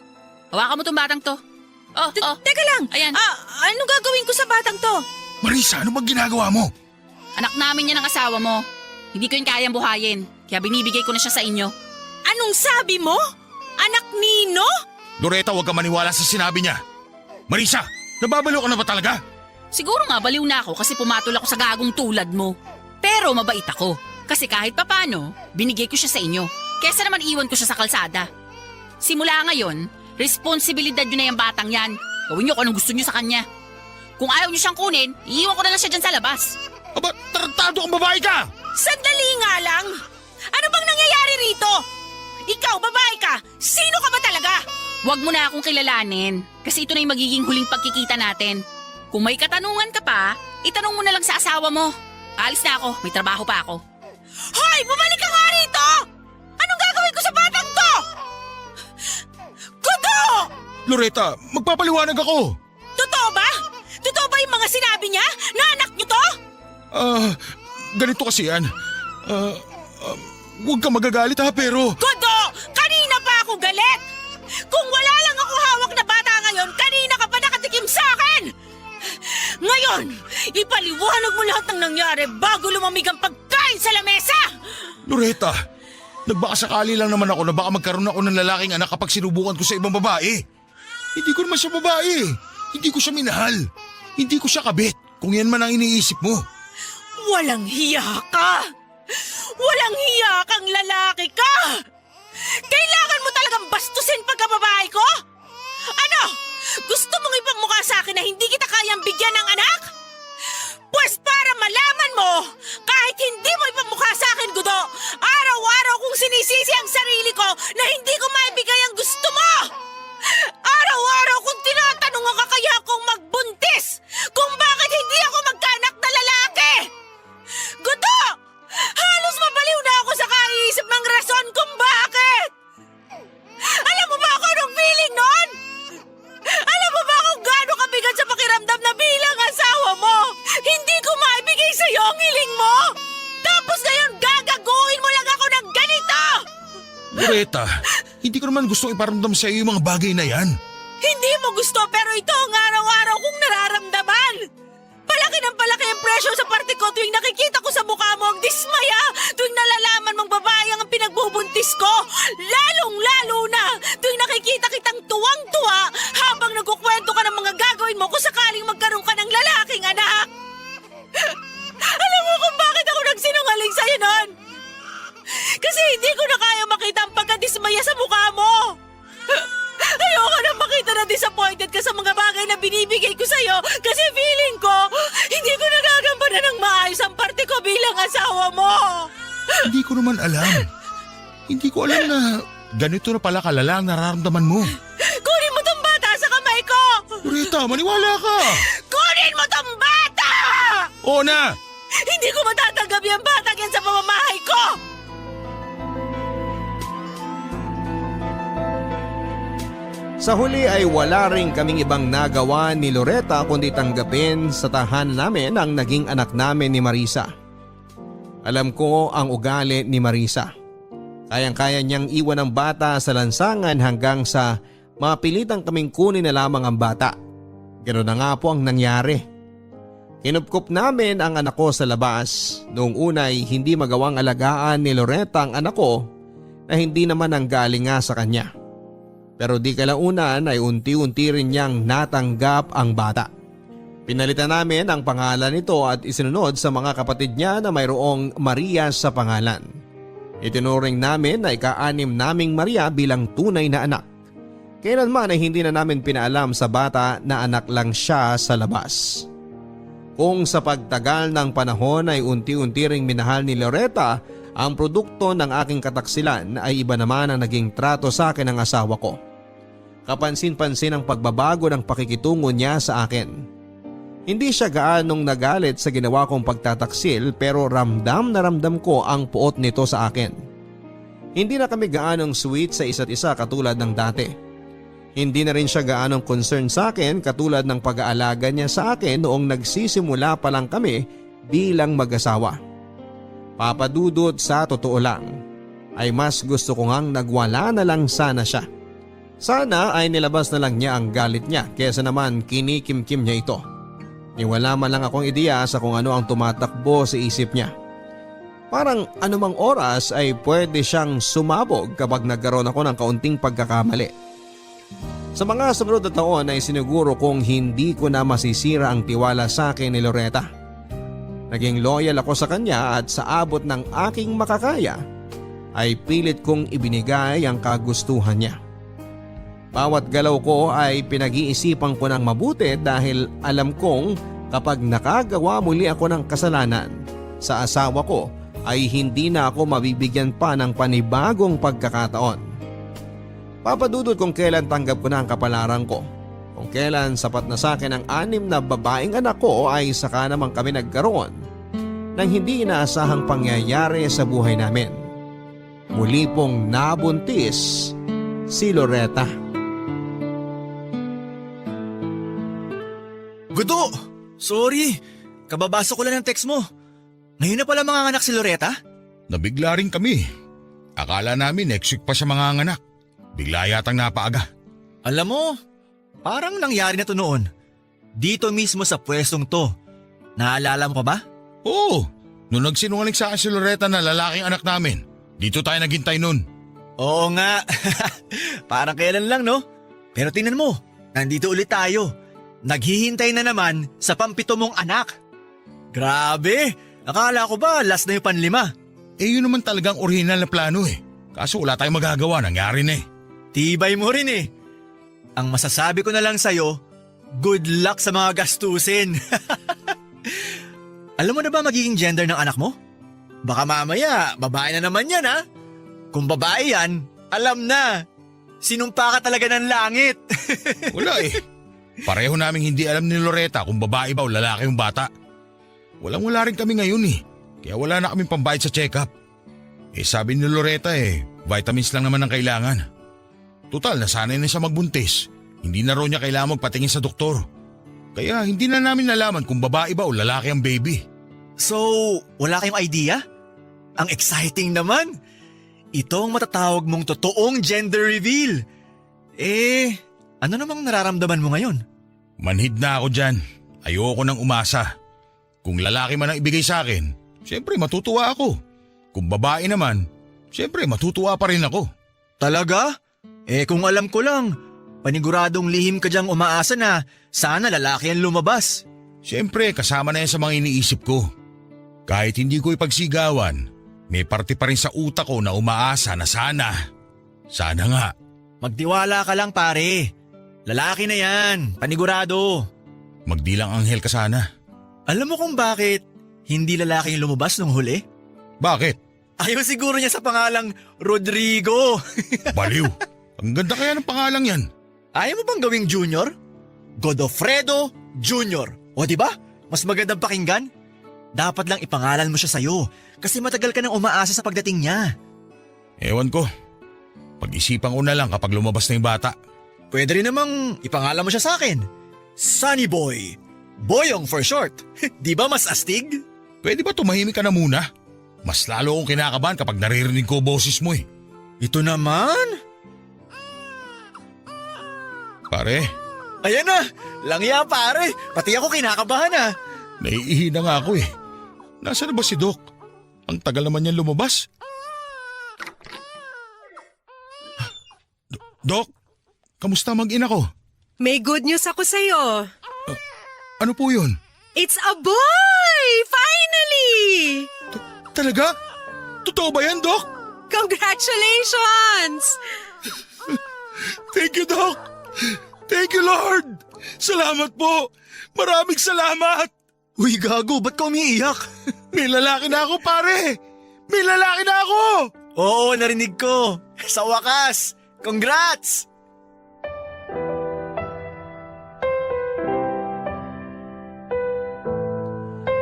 Hawakan mo tong batang to. Teka lang. Ayan. Anong gagawin ko sa batang to? Marisa, ano bang ginagawa mo? Anak namin yan ang asawa mo. Hindi ko yung kayang buhayin. Kaya binibigay ko na siya sa inyo. Anong sabi mo? Anak nino? Loretta, huwag ka maniwala sa sinabi niya. Marisa, nababalo ka na ba talaga? Siguro nga baliw na ako kasi pumatol ako sa gagong tulad mo. Pero mabait ako. Kasi kahit papano, binigay ko siya sa inyo. Kesa naman iwan ko siya sa kalsada. Simula ngayon, responsibilidad nyo na yung batang yan. Gawin nyo kung anong gusto nyo sa kanya. Kung ayaw nyo siyang kunin, iiwan ko na lang siya dyan sa labas. Aba, tarantado kang babae ka! Sandali nga lang! Ano bang nangyayari rito? Ikaw, babae ka! Sino ka ba talaga? Huwag mo na akong kilalanin kasi ito na yung magiging huling pagkikita natin. Kung may katanungan ka pa, itanong mo na lang sa asawa mo. Alis na ako, may trabaho pa ako. Hoy! Bumalik ka nga rito! Anong gagawin ko sa batang to? Kudo! Loretta, magpapaliwanag ako. Totoo ba? Totoo ba yung mga sinabi niya na anak niyo to? Ganito kasi yan. Huwag ka magagalit ha, pero... Kudo! Kanina pa ako galit! Kung wala lang ako hawak na bata ngayon, kanina ka pa nakatikim sa akin! Ngayon, ipaliwanag mo lahat ng nangyari bago lumamig ang pagkain sa lamesa! Loretta, nagbakasakali lang naman ako na baka magkaroon ako ng lalaking anak kapag sinubukan ko sa ibang babae. Hindi ko naman siya babae. Hindi ko siya minahal. Hindi ko siya kabit, kung yan man ang iniisip mo. Walang hiya ka! Walang hiya kang lalaki ka! Kailangan mo talagang bastusin pagkababae ko? Ano? Gusto mong ipagmukha sa akin na hindi kita kayang bigyan ng anak? Pues para malaman mo, kahit hindi mo ipagmukha sa akin, Gudo, araw-araw kong sinisisi ang sarili ko na hindi ko maibigay ang gusto mo! Araw-araw kong tinatanong ang kakaya kong magbuntis kung bakit hindi ako magkaanak na lalaki! Gudo! Halos mabaliw na ako sa kaiisip ng rason kung bakit! Alam mo ba ako anong feeling nun? Alam mo ba kung gaano kabigat sa pakiramdam na bilang asawa mo? Hindi ko maibigay sa'yo ang hiling mo! Tapos ngayon gagaguhin mo lang ako ng ganito! Loretta, hindi ko naman gustong iparamdam sa iyo yung mga bagay na yan. Hindi mo gusto pero ito ang araw-araw kong nararamdaman! Palaki ng palaki ang pressure sa parte ko tuwing nakikita ko sa mukha mo ang dismaya tuwing nalalaman mong babae ang pinagbubuntis ko. Lalong-lalo na tuwing nakikita kitang tuwang-tuwa habang nagkukwento ka ng mga gagawin mo kung sakaling magkaroon ka ng lalaking anak. Alam mo kung bakit ako nagsinungaling sa'yo nun? Kasi hindi ko na kaya makita ang pagkadismaya sa mukha mo. Ayoko na makita na disappointed ka sa mga bagay na binibigay ko sa'yo kasi feeling ko, hindi ko nagagampanan ng maayos ang parte ko bilang asawa mo. Hindi ko naman alam. Hindi ko alam na ganito na pala kalala ang nararamdaman mo. Kunin mo tong bata sa kamay ko! Loretta, maniwala ka! Kunin mo tong bata! Oo na! Hindi ko matatanggap yung bata yan sa pamamahay ko! Sa huli ay wala rin kaming ibang nagawa ni Loretta kundi tanggapin sa tahanan namin ang naging anak namin ni Marisa. Alam ko ang ugali ni Marisa. Kayang-kaya niyang iwan ang bata sa lansangan hanggang sa mapilitan kaming kunin na lamang ang bata. Ganoon na nga po ang nangyari. Kinupkup namin ang anak ko sa labas. Noong unay hindi magawang alagaan ni Loretta ang anak ko na hindi naman ang galing nga sa kanya. Pero di kalaunan ay unti-unti rin niyang natanggap ang bata. Pinalitan namin ang pangalan nito at isinunod sa mga kapatid niya na mayroong Maria sa pangalan. Itinuring namin na ika-anim naming Maria bilang tunay na anak. Kailanman ay hindi na namin pinaalam sa bata na anak lang siya sa labas. Kung sa pagtagal ng panahon ay unti-unti ring minahal ni Loretta ang produkto ng aking kataksilan ay iba naman ang naging trato sa akin ng asawa ko. Kapansin-pansin ang pagbabago ng pakikitungo niya sa akin. Hindi siya gaanong nagalit sa ginawa kong pagtataksil pero ramdam na ramdam ko ang puot nito sa akin. Hindi na kami gaanong sweet sa isa't isa katulad ng dati. Hindi na rin siya gaanong concern sa akin katulad ng pag-aalaga niya sa akin noong nagsisimula pa lang kami bilang mag-asawa. Papadudot sa totoo lang, ay mas gusto ko ngang nagwala na lang sana siya. Sana ay nilabas na lang niya ang galit niya kesa naman kinikimkim niya ito. Niwala man lang akong ideya sa kung ano ang tumatakbo sa isip niya. Parang anumang oras ay pwede siyang sumabog kapag nagkaroon ako ng kaunting pagkakamali. Sa mga sumunod na taon ay siniguro kong hindi ko na masisira ang tiwala sa akin ni Loretta. Naging loyal ako sa kanya at sa abot ng aking makakaya ay pilit kong ibinigay ang kagustuhan niya. Bawat galaw ko ay pinag-iisipan ko ng mabuti dahil alam kong kapag nakagawa muli ako ng kasalanan sa asawa ko ay hindi na ako mabibigyan pa ng panibagong pagkakataon. Papadudot kung kailan tanggap ko na ang kapalaran ko. Kung kailan sapat na sa akin ang 6 na babaeng anak ko ay saka naman kami nagkaroon ng hindi inaasahang pangyayari sa buhay namin. Muli pong nabuntis si Loretta. Gudo! Sorry! Kababasa ko lang ng text mo. Ngayon na pala manganganak si Loretta? Nabigla rin kami. Akala namin next week pa siya manganganak. Bigla yatang napaaga. Alam mo, parang nangyari na to noon. Dito mismo sa pwestong to. Naalala mo pa ba? Oo, nung nagsinungaling sa akin si Loretta na lalaking anak namin, dito tayo naghintay nun. Oo nga. Parang kailan lang, no? Pero tingnan mo, nandito ulit tayo. Naghihintay na naman sa pampito mong anak. Grabe! Akala ko ba last na yung panlima? Yun naman talagang original na plano eh. Kaso wala tayong magagawa, nangyari na eh. Tibay mo rin eh. Ang masasabi ko na lang sa'yo, good luck sa mga gastusin. Alam mo na ba magiging gender ng anak mo? Baka mamaya, babae na naman yan ha? Kung babae yan, alam na. Sinumpa ka talaga ng langit. Wala eh. Pareho naming hindi alam ni Loretta kung babae ba o lalaki yung bata. Walang-wala rin kami ngayon eh. Kaya wala na kaming pambayad sa check-up. Sabi ni Loretta vitamins lang naman ang kailangan. Total, nasanay na siya magbuntis. Hindi na raw niya kailangan magpatingin sa doktor. Kaya hindi na namin nalaman kung babae ba o lalaki ang baby. So, wala kayong idea? Ang exciting naman. Ito ang matatawag mong totoong gender reveal. Ano namang nararamdaman mo ngayon? Manhid na ako dyan. Ayoko nang umasa. Kung lalaki man ang ibigay sa akin, syempre matutuwa ako. Kung babae naman, syempre matutuwa pa rin ako. Talaga? Kung alam ko lang, paniguradong lihim ka dyang umaasa na sana lalaki ang lumabas. Syempre kasama na yan sa mga iniisip ko. Kahit hindi ko ipagsigawan, may parte pa rin sa utak ko na umaasa na sana. Sana nga. Magtiwala ka lang pare. Lalaki na yan, panigurado. Magdilang anghel ka sana. Alam mo kung bakit hindi lalaki yung lumabas nung huli? Bakit? Ayaw siguro niya sa pangalang Rodrigo. Baliw. Ang ganda kaya ng pangalang yan. Ayaw mo bang gawing junior? Godofredo Junior. O di ba? Mas magandang pakinggan. Dapat lang ipangalan mo siya sa'yo kasi matagal ka nang umaasa sa pagdating niya. Ewan ko. Pag-isipan ko na lang kapag lumabas na yung bata. Pwede rin namang ipangalan mo siya sa akin. Sunny Boy. Boyong for short. Di ba mas astig? Pwede ba tumahimik ka na muna? Mas lalo akong kinakabahan kapag naririnig ko boses mo eh. Ito naman? Pare, Ayan na, langya pare. Pati ako kinakabahan ah. naiihi na nga ako eh. Nasaan na ba si Doc? Ang tagal naman niyan lumabas. Doc, kamusta mag-ina ko? May good news ako sa'yo. Ano po yun? It's a boy! Finally! Talaga? Totoo ba yan, Doc? Congratulations! Thank you, Doc! Thank you, Lord! Salamat po! Maraming salamat! Uy gago, ba't ka umiiyak? May lalaki na ako, pare! May lalaki na ako! Oo, narinig ko. Sa wakas! Congrats!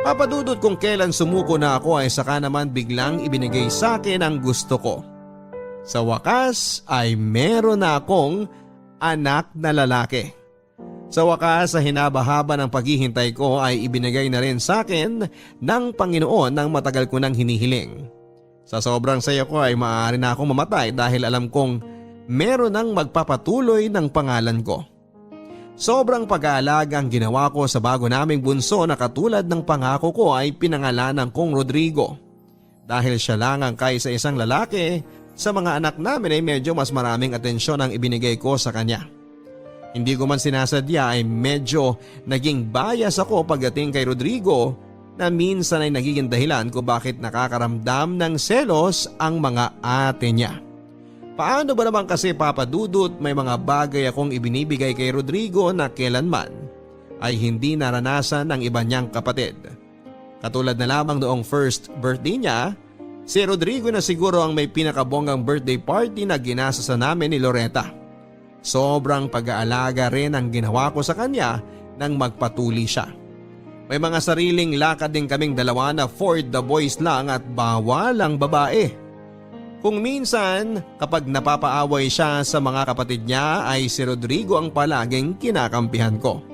Papadudot kung kailan sumuko na ako ay saka naman biglang ibinigay sa akin ang gusto ko. Sa wakas ay meron na akong anak na lalaki. Sa wakas sa hinabahaba ng paghihintay ko ay ibinigay na rin sa akin ng Panginoon ng matagal ko nang hinihiling. Sa sobrang saya ko ay maaari na akong mamatay dahil alam kong meron nang magpapatuloy ng pangalan ko. Sobrang pag-aalaga ang ginawa ko sa bago naming bunso na katulad ng pangako ko ay pinangalanan kong Rodrigo. Dahil siya lang ang kaysa isang lalaki, sa mga anak namin ay medyo mas maraming atensyon ang ibinigay ko sa kanya. Hindi ko man sinasadya ay medyo naging bias ako pagdating kay Rodrigo na minsan ay nagiging dahilan ko bakit nakakaramdam ng selos ang mga ate niya. Paano ba naman kasi papadudot may mga bagay akong ibinibigay kay Rodrigo na kailanman ay hindi naranasan ng iba niyang kapatid. Katulad na lamang noong first birthday niya Si Rodrigo na siguro ang may pinakabonggang birthday party na ginasasa namin ni Loretta. Sobrang pag-aalaga rin ang ginawa ko sa kanya nang magpatuli siya. May mga sariling lakad din kaming dalawa na for the boys lang at bawal ang babae. Kung minsan kapag napapaaway siya sa mga kapatid niya ay si Rodrigo ang palaging kinakampihan ko.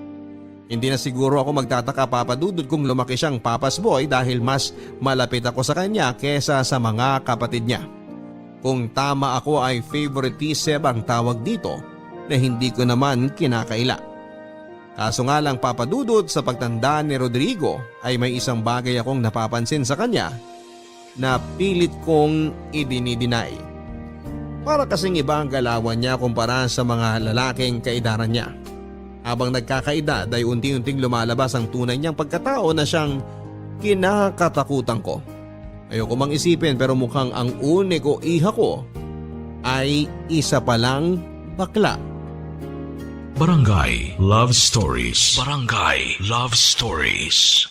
Hindi na siguro ako magtataka papadudod kung lumaki siyang papas boy dahil mas malapit ako sa kanya kesa sa mga kapatid niya. Kung tama ako ay favoritism ang tawag dito na hindi ko naman kinakaila. Kaso nga lang papadudod sa pagtanda ni Rodrigo ay may isang bagay akong napapansin sa kanya na pilit kong idinidinay. Para kasing iba ang galawan niya kumpara sa mga lalaking kaedaran niya. Habang nagkakaedad ay unti-unting lumalabas ang tunay niyang pagkatao na siyang kinakatakutan ko. Ayoko mang isipin pero mukhang ang uniko iha ko ay isa palang bakla. Barangay Love Stories. Barangay Love Stories.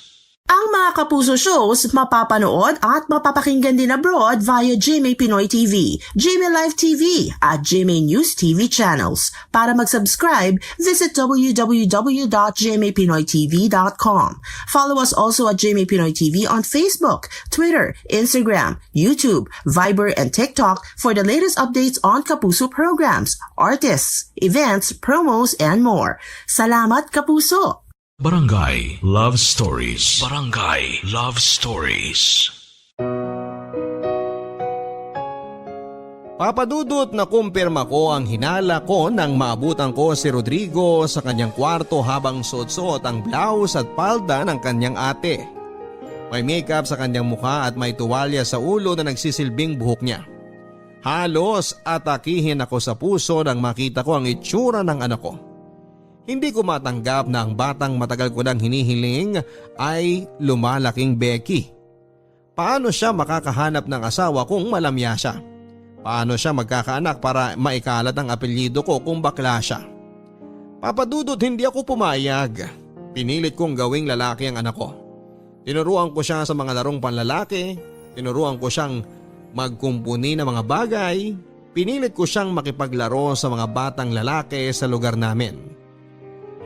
Ang mga Kapuso shows mapapanood at mapapakinggan din abroad via GMA Pinoy TV, GMA Live TV at GMA News TV channels. Para mag-subscribe, visit www.gmapinoytv.com. Follow us also at GMA Pinoy TV on Facebook, Twitter, Instagram, YouTube, Viber, and TikTok for the latest updates on Kapuso programs, artists, events, promos, and more. Salamat, Kapuso! Barangay Love Stories. Barangay Love Stories. Papadudot na kumpirma ko ang hinala ko nang maabutan ko si Rodrigo sa kanyang kwarto habang suot-suot ang blouse at palda ng kanyang ate. May makeup sa kanyang mukha at may tuwalya sa ulo na nagsisilbing buhok niya. Halos atakihin ako sa puso nang makita ko ang itsura ng anak ko. Hindi ko matanggap na ang batang matagal ko nang hinihiling ay lumalaking Becky. Paano siya makakahanap ng asawa kung malamya siya? Paano siya magkakaanak para maikalat ang apelyido ko kung bakla siya? Papadudot hindi ako pumayag. Pinilit kong gawing lalaki ang anak ko. Tinuruan ko siya sa mga larong panlalaki. Tinuruan ko siyang magkumpuni ng mga bagay. Pinilit ko siyang makipaglaro sa mga batang lalaki sa lugar namin.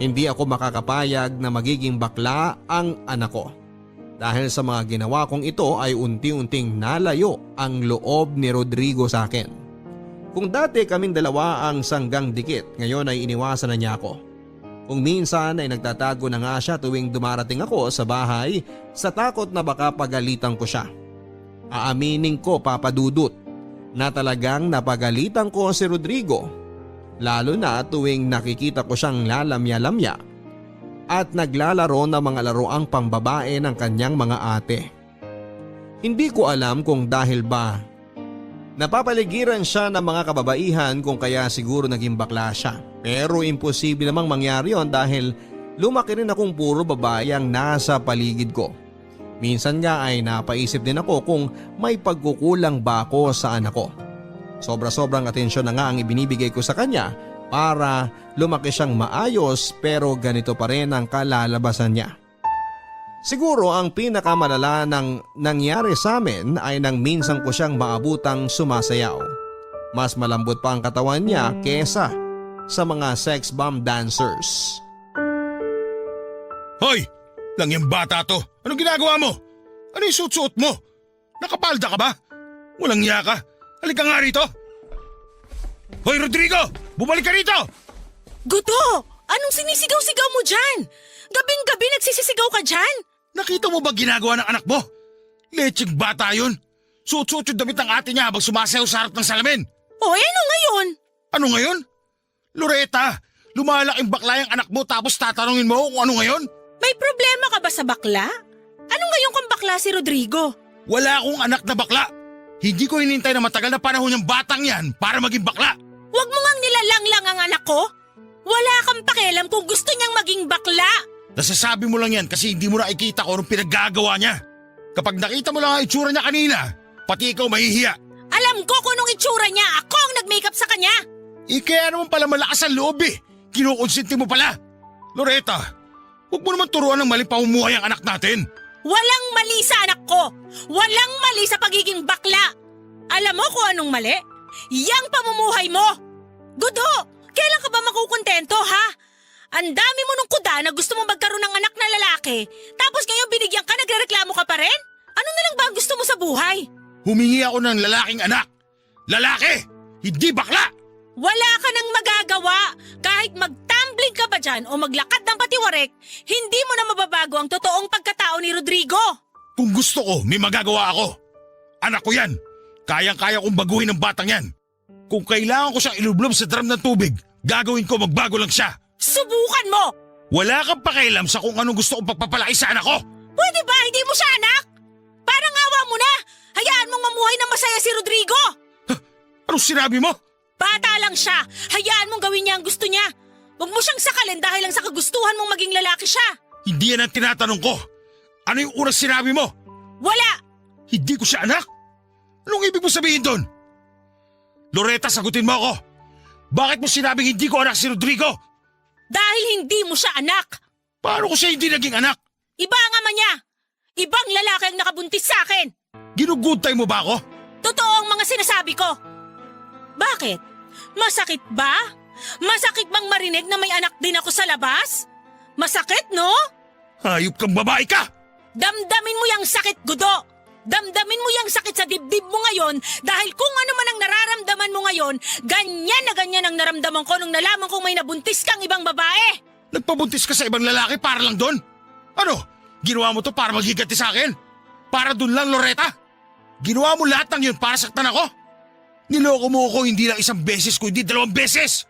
Hindi ako makakapayag na magiging bakla ang anak ko. Dahil sa mga ginawa kong ito ay unti-unting nalayo ang loob ni Rodrigo sa akin. Kung dati kaming dalawa ang sanggang dikit, ngayon ay iniwasan na niya ako. Kung minsan ay nagtatago na nga siya tuwing dumarating ako sa bahay sa takot na baka pagalitan ko siya. Aaminin ko, papadudot, na talagang napagalitan ko si Rodrigo. Lalo na tuwing nakikita ko siyang lalamya-lamya at naglalaro ng mga laruang pambabae ng kanyang mga ate. Hindi ko alam kung dahil ba napapaligiran siya ng mga kababaihan kung kaya siguro naging bakla siya. Pero imposible namang mangyari yon dahil lumaki rin akong puro babae ang nasa paligid ko. Minsan nga ay napaisip din ako kung may pagkukulang ba ako sa anak ko. Sobra-sobrang atensyon na nga ang ibinibigay ko sa kanya para lumaki siyang maayos pero ganito pa rin ang kalalabasan niya. Siguro ang pinakamalala ng nangyari sa amin ay nang minsan ko siyang maabutang sumasayaw. Mas malambot pa ang katawan niya kesa sa mga sex bomb dancers. Hoy! Lang yung bata to. Anong ginagawa mo? Ano yung suot-suot mo? Nakapalda ka ba? Walang iya ka. Halika nga rito! Hoy Rodrigo! Bumalik ka rito! Guto! Anong sinisigaw-sigaw mo dyan? Gabing-gabi nagsisisigaw ka dyan? Nakita mo ba ginagawa ng anak mo? Lecheng bata yun. Suot-suot yung damit ng ate niya habang sumasayaw sa harap ng salamin. O ano ngayon? Ano ngayon? Loretta, lumalaking bakla yung anak mo tapos tatanungin mo kung ano ngayon? May problema ka ba sa bakla? Ano ngayon kang bakla si Rodrigo? Wala akong anak na bakla. Hindi ko hinintay na matagal na panahon yung batang yan para maging bakla. Huwag mo ngang nilalanglang ang anak ko. Wala kang pakialam kung gusto niyang maging bakla. Nasasabi mo lang yan kasi hindi mo nakikita ko anong pinaggagawa niya. Kapag nakita mo lang ang itsura niya kanina, pati ikaw mahihiya. Alam ko kung anong itsura niya. Ako ang nag-makeup sa kanya. Kaya naman pala malakas ang loob eh. Kinukonsinti mo pala. Loretta, huwag mo naman turuan ng maling pamumuhay ang anak natin. Walang mali sa anak ko. Walang mali sa pagiging bakla Alam mo kung anong mali? Yang pamumuhay mo! Gudo, kailan ka ba makukontento, ha? Ang dami mo nung kuda na gusto mong magkaroon ng anak na lalaki, tapos ngayon binigyan ka, nagrereklamo ka pa rin? Ano na lang ba ang gusto mo sa buhay? Humingi ako ng lalaking anak. Lalaki! Hindi bakla! Wala ka nang magagawa. Kahit magtumbling ka pa dyan o maglakad ng patiwarek, hindi mo na mababago ang totoong pagkatao ni Rodrigo. Kung gusto ko, may magagawa ako. Anak ko yan. Kayang-kaya kong baguhin ang batang yan. Kung kailangan ko siyang ilublob sa drum ng tubig, gagawin ko, magbago lang siya. Subukan mo! Wala kang pakialam sa kung anong gusto kong pagpapalaki sa anak ko. Pwede ba hindi mo siya anak? Parang awa mo na. Hayaan mong mamuhay ng masaya si Rodrigo. Anong sinabi mo? Bata lang siya. Hayaan mong gawin niya ang gusto niya. Huwag mo siyang sakalin dahil lang sa kagustuhan mong maging lalaki siya. Hindi yan ang tinatanong ko. Ano yung unang sinabi mo? Wala! Hindi ko siya anak? Anong ibig mo sabihin doon? Loretta, sagutin mo ako. Bakit mo sinabing hindi ko anak si Rodrigo? Dahil hindi mo siya anak. Paano ko siya hindi naging anak? Iba ang ama niya. Ibang lalaki ang nakabuntis sa akin. Ginugutay mo ba ako? Totoo ang mga sinasabi ko. Bakit? Masakit ba? Masakit bang marinig na may anak din ako sa labas? Masakit, no? Hayop kang babae ka! Damdamin mo yung sakit, Gudo. Damdamin mo yung sakit sa dibdib mo ngayon dahil kung ano man ang nararamdaman mo ngayon, ganyan na ganyan ang naramdaman ko nung nalaman kong may nabuntis kang ibang babae. Nagpabuntis ka sa ibang lalaki para lang doon? Ano? Ginawa mo to para maghiganti sa akin? Para doon lang, Loretta? Ginawa mo lahat ng yun para saktan ako? Niloko mo ako hindi lang isang beses kundi 2 beses.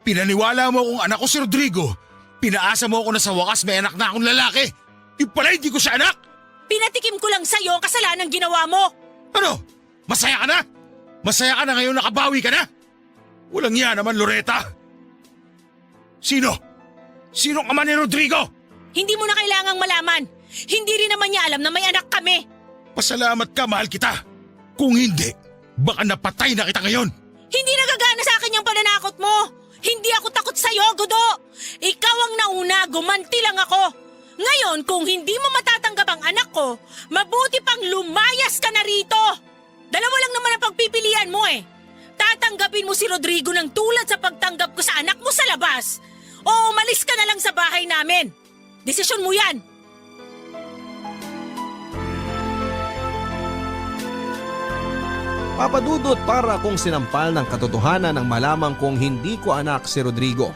Pinaniwala mo akong anak ko si Rodrigo. Pinaasa mo ako na sa wakas may anak na akong lalaki. Yung pala hindi ko siya anak. Pinatikim ko lang sa'yo ang kasalanan ginawa mo. Ano? Masaya ka na? Masaya ka na ngayon nakabawi ka na? Walang yan naman, Loretta. Sino? Sinong ama ni Rodrigo? Hindi mo na kailangang malaman. Hindi rin naman niya alam na may anak kami. Pasalamat ka, mahal kita. Kung hindi, baka napatay na kita ngayon. Hindi nagagana sa akin yung pananakot mo. Hindi ako takot sa'yo, Gudo. Ikaw ang nauna, gumanti lang ako. Ngayon, kung hindi mo matatanggap ang anak ko, mabuti pang lumayas ka na rito. Dalawa lang naman ang pagpipilian mo eh. Tatanggapin mo si Rodrigo ng tulad sa pagtanggap ko sa anak mo sa labas. O umalis ka na lang sa bahay namin. Desisyon mo yan. Papadudot para kung sinampal ng katotohanan ng malaman kong hindi ko anak si Rodrigo.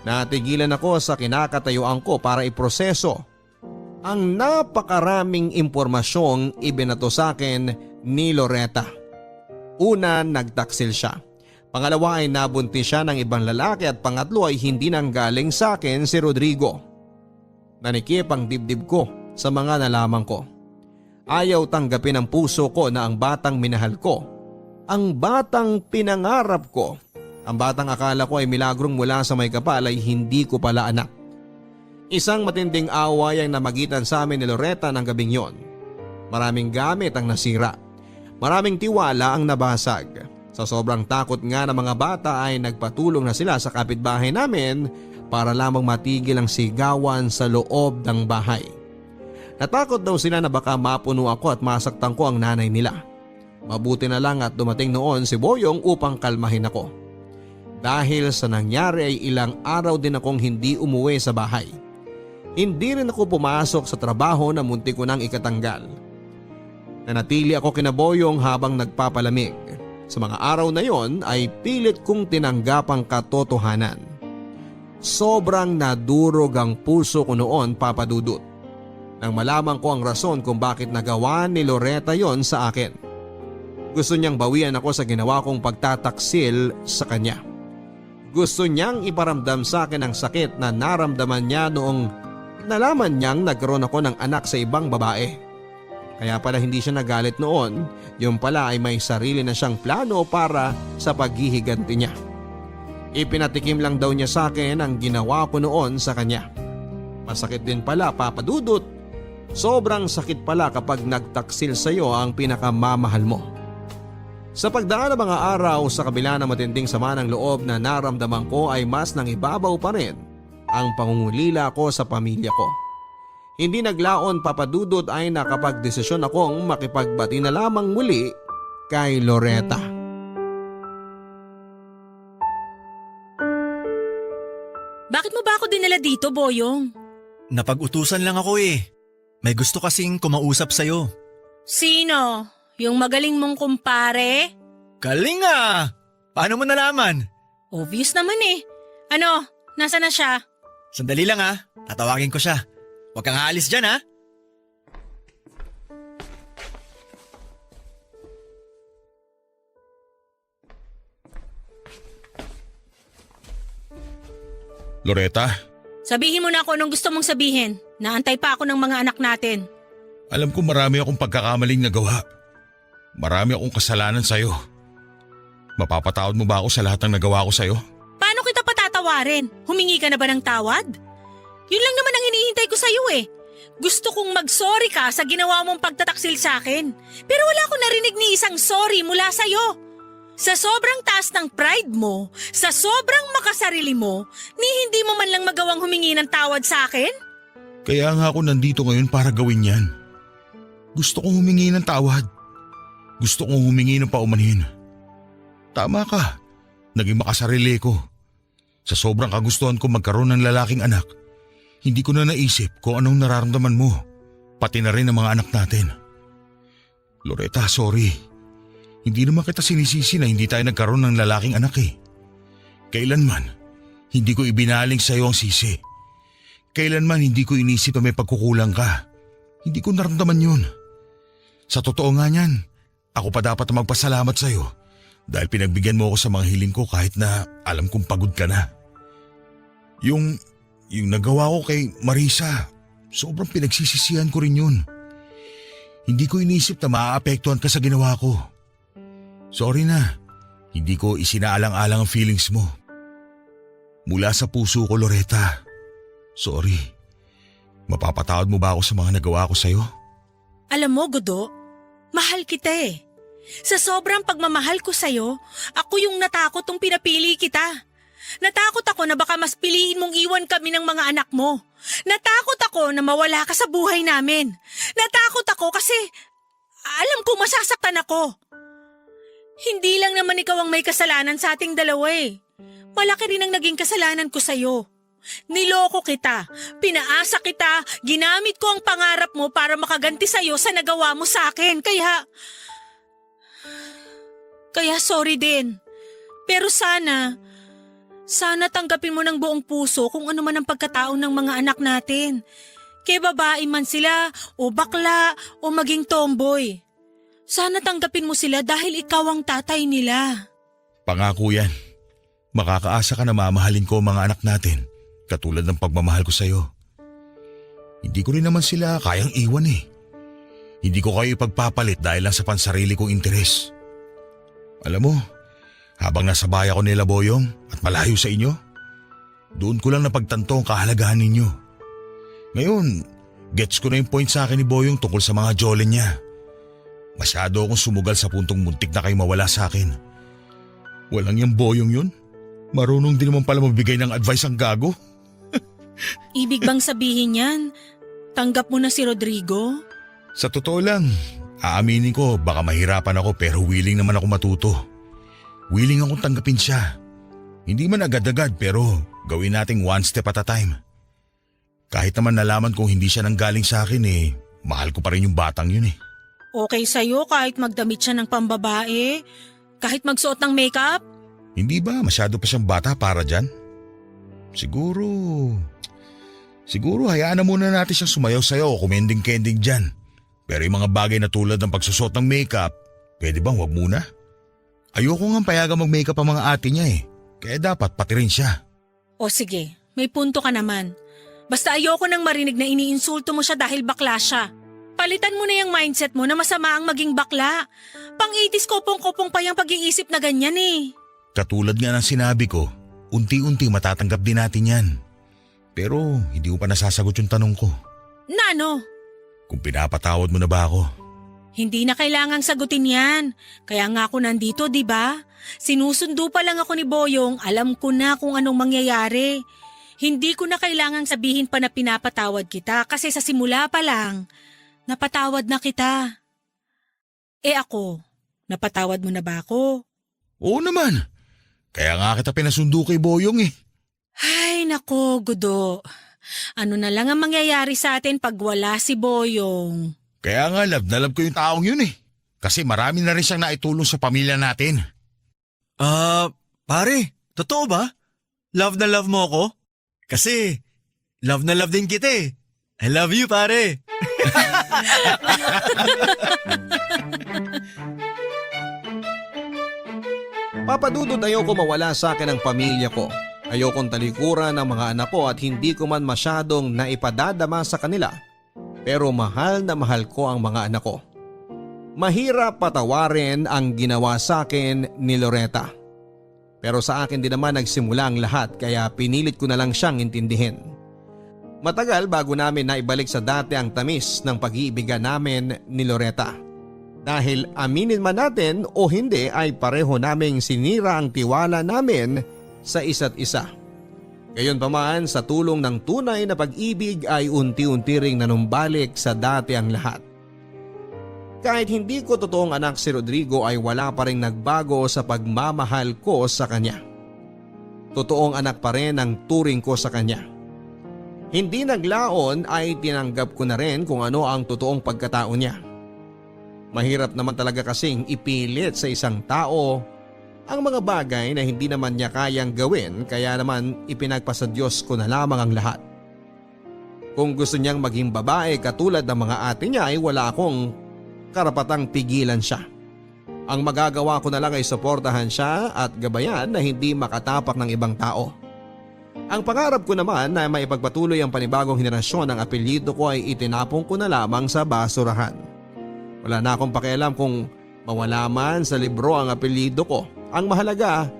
Natigilan ako sa kinakatayuan ko para iproseso ang napakaraming impormasyong ibinato sa akin ni Loretta. Una, nagtaksil siya. Pangalawa ay nabuntis siya ng ibang lalaki at pangatlo ay hindi nanggaling sa akin si Rodrigo. Nanikip ang dibdib ko sa mga nalaman ko. Ayaw tanggapin ng puso ko na ang batang minahal ko, ang batang pinangarap ko, ang batang akala ko ay milagrong mula sa may kapal ay hindi ko pala anak. Isang matinding away ang namagitan sa amin ni Loretta ng gabing yon. Maraming gamit ang nasira. Maraming tiwala ang nabasag. Sa sobrang takot nga ng mga bata ay nagpatulong na sila sa kapitbahay namin para lamang matigil ang sigawan sa loob ng bahay. Natakot daw sila na baka mapuno ako at masaktan ko ang nanay nila. Mabuti na lang at dumating noon si Boyong upang kalmahin ako. Dahil sa nangyari ay ilang araw din akong hindi umuwi sa bahay. Hindi rin ako pumasok sa trabaho na munti ko nang ikatanggal. Nanatili ako kina Boyong habang nagpapalamig. Sa mga araw na yon ay pilit kong tinanggap ang katotohanan. Sobrang nadurog ang puso ko noon, Papadudot. Nang malaman ko ang rason kung bakit nagawa ni Loretta yon sa akin. Gusto niyang bawian ako sa ginawa kong pagtataksil sa kanya. Gusto niyang iparamdam sa akin ang sakit na naramdaman niya noong nalaman niyang nagkaroon ako ng anak sa ibang babae. Kaya pala hindi siya nagalit noon, yung pala ay may sarili na siyang plano para sa paghihiganti niya. Ipinatikim lang daw niya sa akin ang ginawa ko noon sa kanya. Masakit din pala, Papadudot. Sobrang sakit pala kapag nagtaksil sa iyo ang pinakamamahal mo. Sa pagdaan ng mga araw sa kabila ng matinding sama ng loob na naramdaman ko ay mas nangibabaw pa rin ang pangungulila ko sa pamilya ko. Hindi naglaon, Papadudot, ay nakapagdesisyon akong makipagbati na lamang muli kay Loretta. Bakit mo ba ako dinala dito, Boyong? Napag-utusan lang ako eh. May gusto kasing kumausap sa'yo. Sino? Yung magaling mong kumpare? Galing ah! Paano mo nalaman? Obvious naman eh. Ano? Nasa na siya? Sandali lang ah. Tatawagin ko siya. Huwag kang aalis dyan ah. Loretta, Sabihin mo na ako anong gusto mong sabihin. Naantay pa ako ng mga anak natin. alam ko marami akong pagkakamaling nagawa. Marami akong kasalanan sa'yo. Mapapatawad mo ba ako sa lahat ng nagawa ko sa'yo? Paano kita patatawarin? Humingi ka na ba ng tawad? Yun lang naman ang hinihintay ko sa'yo eh. Gusto kong mag-sorry ka sa ginawa mong pagtataksil sa akin. Pero wala akong narinig ni isang sorry mula sa'yo. Sa sobrang taas ng pride mo, sa sobrang makasarili mo, ni hindi mo man lang magawang humingi ng tawad sa akin? Kaya nga ako nandito ngayon para gawin yan. Gusto kong humingi ng tawad. Gusto kong humingi ng paumanhin. Tama ka, naging makasarili ko. Sa sobrang kagustuhan ko magkaroon ng lalaking anak, hindi ko na naisip kung anong nararamdaman mo, pati na rin ang mga anak natin. Loretta, sorry. Hindi naman kita sinisisi na hindi tayo nagkaroon ng lalaking anak eh. Kailanman, hindi ko ibinaling sa iyo ang sisi. Kailanman hindi ko inisip na may pagkukulang ka. Hindi ko naramdaman yun. Sa totoo nga niyan, ako pa dapat na magpasalamat sa iyo dahil pinagbigyan mo ako sa mga hiling ko kahit na alam kong pagod ka na. Yung nagawa ko kay Marisa, sobrang pinagsisisihan ko rin yun. Hindi ko inisip na maaapektuhan ka sa ginawa ko. Sorry na, hindi ko isinaalang-alang ang feelings mo. Mula sa puso ko, Loretta. Sorry. Mapapatawad mo ba ako sa mga nagawa ko sa'yo? Alam mo, Godo, mahal kita eh. Sa sobrang pagmamahal ko sa'yo, ako yung natakot nung pinapili kita. Natakot ako na baka mas piliin mong iwan kami ng mga anak mo. Natakot ako na mawala ka sa buhay namin. Natakot ako kasi alam ko masasaktan ako. Hindi lang naman ikaw ang may kasalanan sa ating dalawa eh. Malaki rin ang naging kasalanan ko sa'yo. Niloko kita, pinaasa kita, ginamit ko ang pangarap mo para makaganti sa'yo sa nagawa mo sa akin. Kaya sorry din. Pero sana tanggapin mo ng buong puso kung ano man ang pagkatao ng mga anak natin. Kaya babae man sila, o bakla, o maging tomboy. Sana tanggapin mo sila dahil ikaw ang tatay nila. Pangako yan. Makakaasa ka na mamahalin ko ang mga anak natin, katulad ng pagmamahal ko sa'yo. Hindi ko rin naman sila kayang iwan eh. Hindi ko kayo ipagpapalit dahil lang sa pansarili kong interes. Alam mo, habang nasa bahay ako nila Boyong at malayo sa inyo, doon ko lang napagtanto ang kahalagahan ninyo. Ngayon, gets ko na yung point sa akin ni Boyong tungkol sa mga jolin niya. Masyado akong sumugal sa puntong muntik na kayo mawala sa akin. Walang yung Boyong yun. Marunong din naman pala mabigay ng advice ang gago. Ibig bang sabihin yan, tanggap mo na si Rodrigo? Sa totoo lang, aaminin ko baka mahirapan ako pero willing naman ako matuto. Willing akong tanggapin siya. Hindi man agad-agad pero gawin nating one step at a time. Kahit naman nalaman kong hindi siya nanggaling sa akin mahal ko pa rin yung batang yun eh. Okay sa'yo kahit magdamit siya ng pambabae? Kahit magsuot ng makeup? Hindi ba masyado pa siyang bata para dyan? Siguro hayaan na muna natin siyang sumayaw sayo o kumending-kending dyan. Pero yung mga bagay na tulad ng pagsusot ng makeup, pwede bang wag muna? Ayoko nga payagang mag-makeup ang mga ate niya kaya dapat pati rin siya. O sige, may punto ka naman. Basta ayoko nang marinig na iniinsulto mo siya dahil bakla siya. Palitan mo na yung mindset mo na masama ang maging bakla. Pang-80s kopong-kopong pa yung pag-iisip na ganyan eh. Katulad nga ng sinabi ko, unti-unti matatanggap din natin yan. Pero hindi ko pa nasasagot yung tanong ko. Nano? Kung pinapatawad mo na ba ako? Hindi na kailangang sagutin yan. Kaya nga ako nandito, di ba? Sinusundo pa lang ako ni Boyong, alam ko na kung anong mangyayari. Hindi ko na kailangang sabihin pa na pinapatawad kita kasi sa simula pa lang, napatawad na kita. Ako, Napatawad mo na ba ako? Oo naman. Kaya nga kita pinasundo kay Boyong eh. Ay, nako, Gudo. Ano na lang ang mangyayari sa atin pag wala si Boyong? Kaya nga love na love ko yung taong yun eh. Kasi marami na rin siyang naitulong sa pamilya natin. Pare, totoo ba? Love na love mo ako? Kasi, love na love din kita eh. I love you, pare. Papadudod ayoko mawala sa akin ang pamilya ko. Ayokong talikuran ng mga anak ko at hindi ko man masyadong naipadadama sa kanila. Pero mahal na mahal ko ang mga anak ko. Mahirap patawarin ang ginawa sa akin ni Loretta. Pero sa akin din naman nagsimula ang lahat kaya pinilit ko na lang siyang intindihin. Matagal bago namin naibalik sa dati ang tamis ng pag-iibigan namin ni Loretta. Dahil aminin man natin o hindi ay pareho naming sinira ang tiwala namin sa isa't isa. Gayunpaman sa tulong ng tunay na pag-ibig ay unti-unti ring nanumbalik sa dati ang lahat. Kahit hindi ko totoong anak si Rodrigo ay wala pa rin nagbago sa pagmamahal ko sa kanya. Totoong anak pa rin ang turing ko sa kanya. Hindi naglaon ay tinanggap ko na rin kung ano ang totoong pagkatao niya. Mahirap naman talaga kasing ipilit sa isang tao ang mga bagay na hindi naman niya kayang gawin kaya naman ipinagpasa Diyos ko na lamang ang lahat. Kung gusto niyang maging babae katulad ng mga ate niya ay wala akong karapatang pigilan siya. Ang magagawa ko na lang ay suportahan siya at gabayan na hindi makatapak ng ibang tao. Ang pangarap ko naman na maipagpatuloy ang panibagong henerasyon ng apelyido ko ay itinapon ko na lamang sa basurahan. Wala na akong pakialam kung mawala man sa libro ang apelyido ko. Ang mahalaga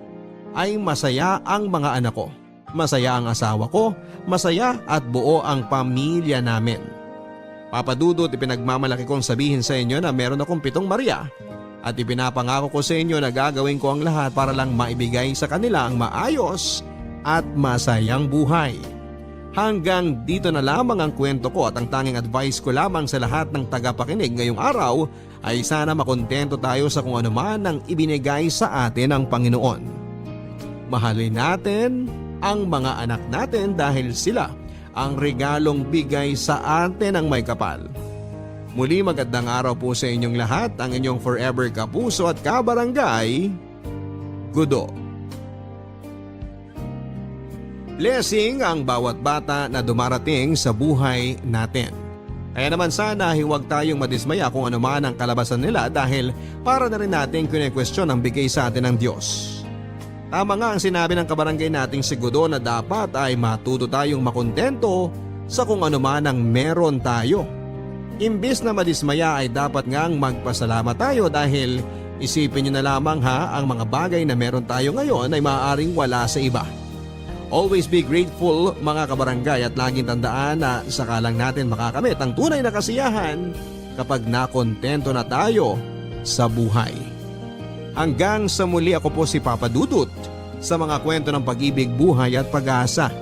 ay masaya ang mga anak ko, masaya ang asawa ko, masaya at buo ang pamilya namin. Papadudot ipinagmamalaki kong sabihin sa inyo na meron akong 7 Maria at ipinapangako ko sa inyo na gagawin ko ang lahat para lang maibigay sa kanila ang maayos at masayang buhay. Hanggang dito na lamang ang kwento ko at ang tanging advice ko lamang sa lahat ng tagapakinig ngayong araw ay sana makontento tayo sa kung ano man ang ibinigay sa atin ng Panginoon. Mahalin natin ang mga anak natin dahil sila ang regalong bigay sa atin ng may kapal. Muli magandang araw po sa inyong lahat, ang inyong forever kapuso at kabarangay, Gudo. Blessing ang bawat bata na dumarating sa buhay natin. Kaya naman sana huwag tayong madismaya kung ano man ang kalabasan nila dahil para na rin natin kine-question ang bigay sa atin ng Diyos. Tama nga ang sinabi ng kabarangay nating si Gudo na dapat ay matuto tayong makontento sa kung ano man ang meron tayo. Imbis na madismaya ay dapat ngang magpasalamat tayo dahil isipin nyo na lamang ang mga bagay na meron tayo ngayon ay maaaring wala sa iba. Always be grateful mga kabarangay at laging tandaan na saka lang natin makakamit ang tunay na kasiyahan kapag nakontento na tayo sa buhay. Hanggang sa muli ako po si Papa Dudut sa mga kwento ng pag-ibig, buhay at pag-asa.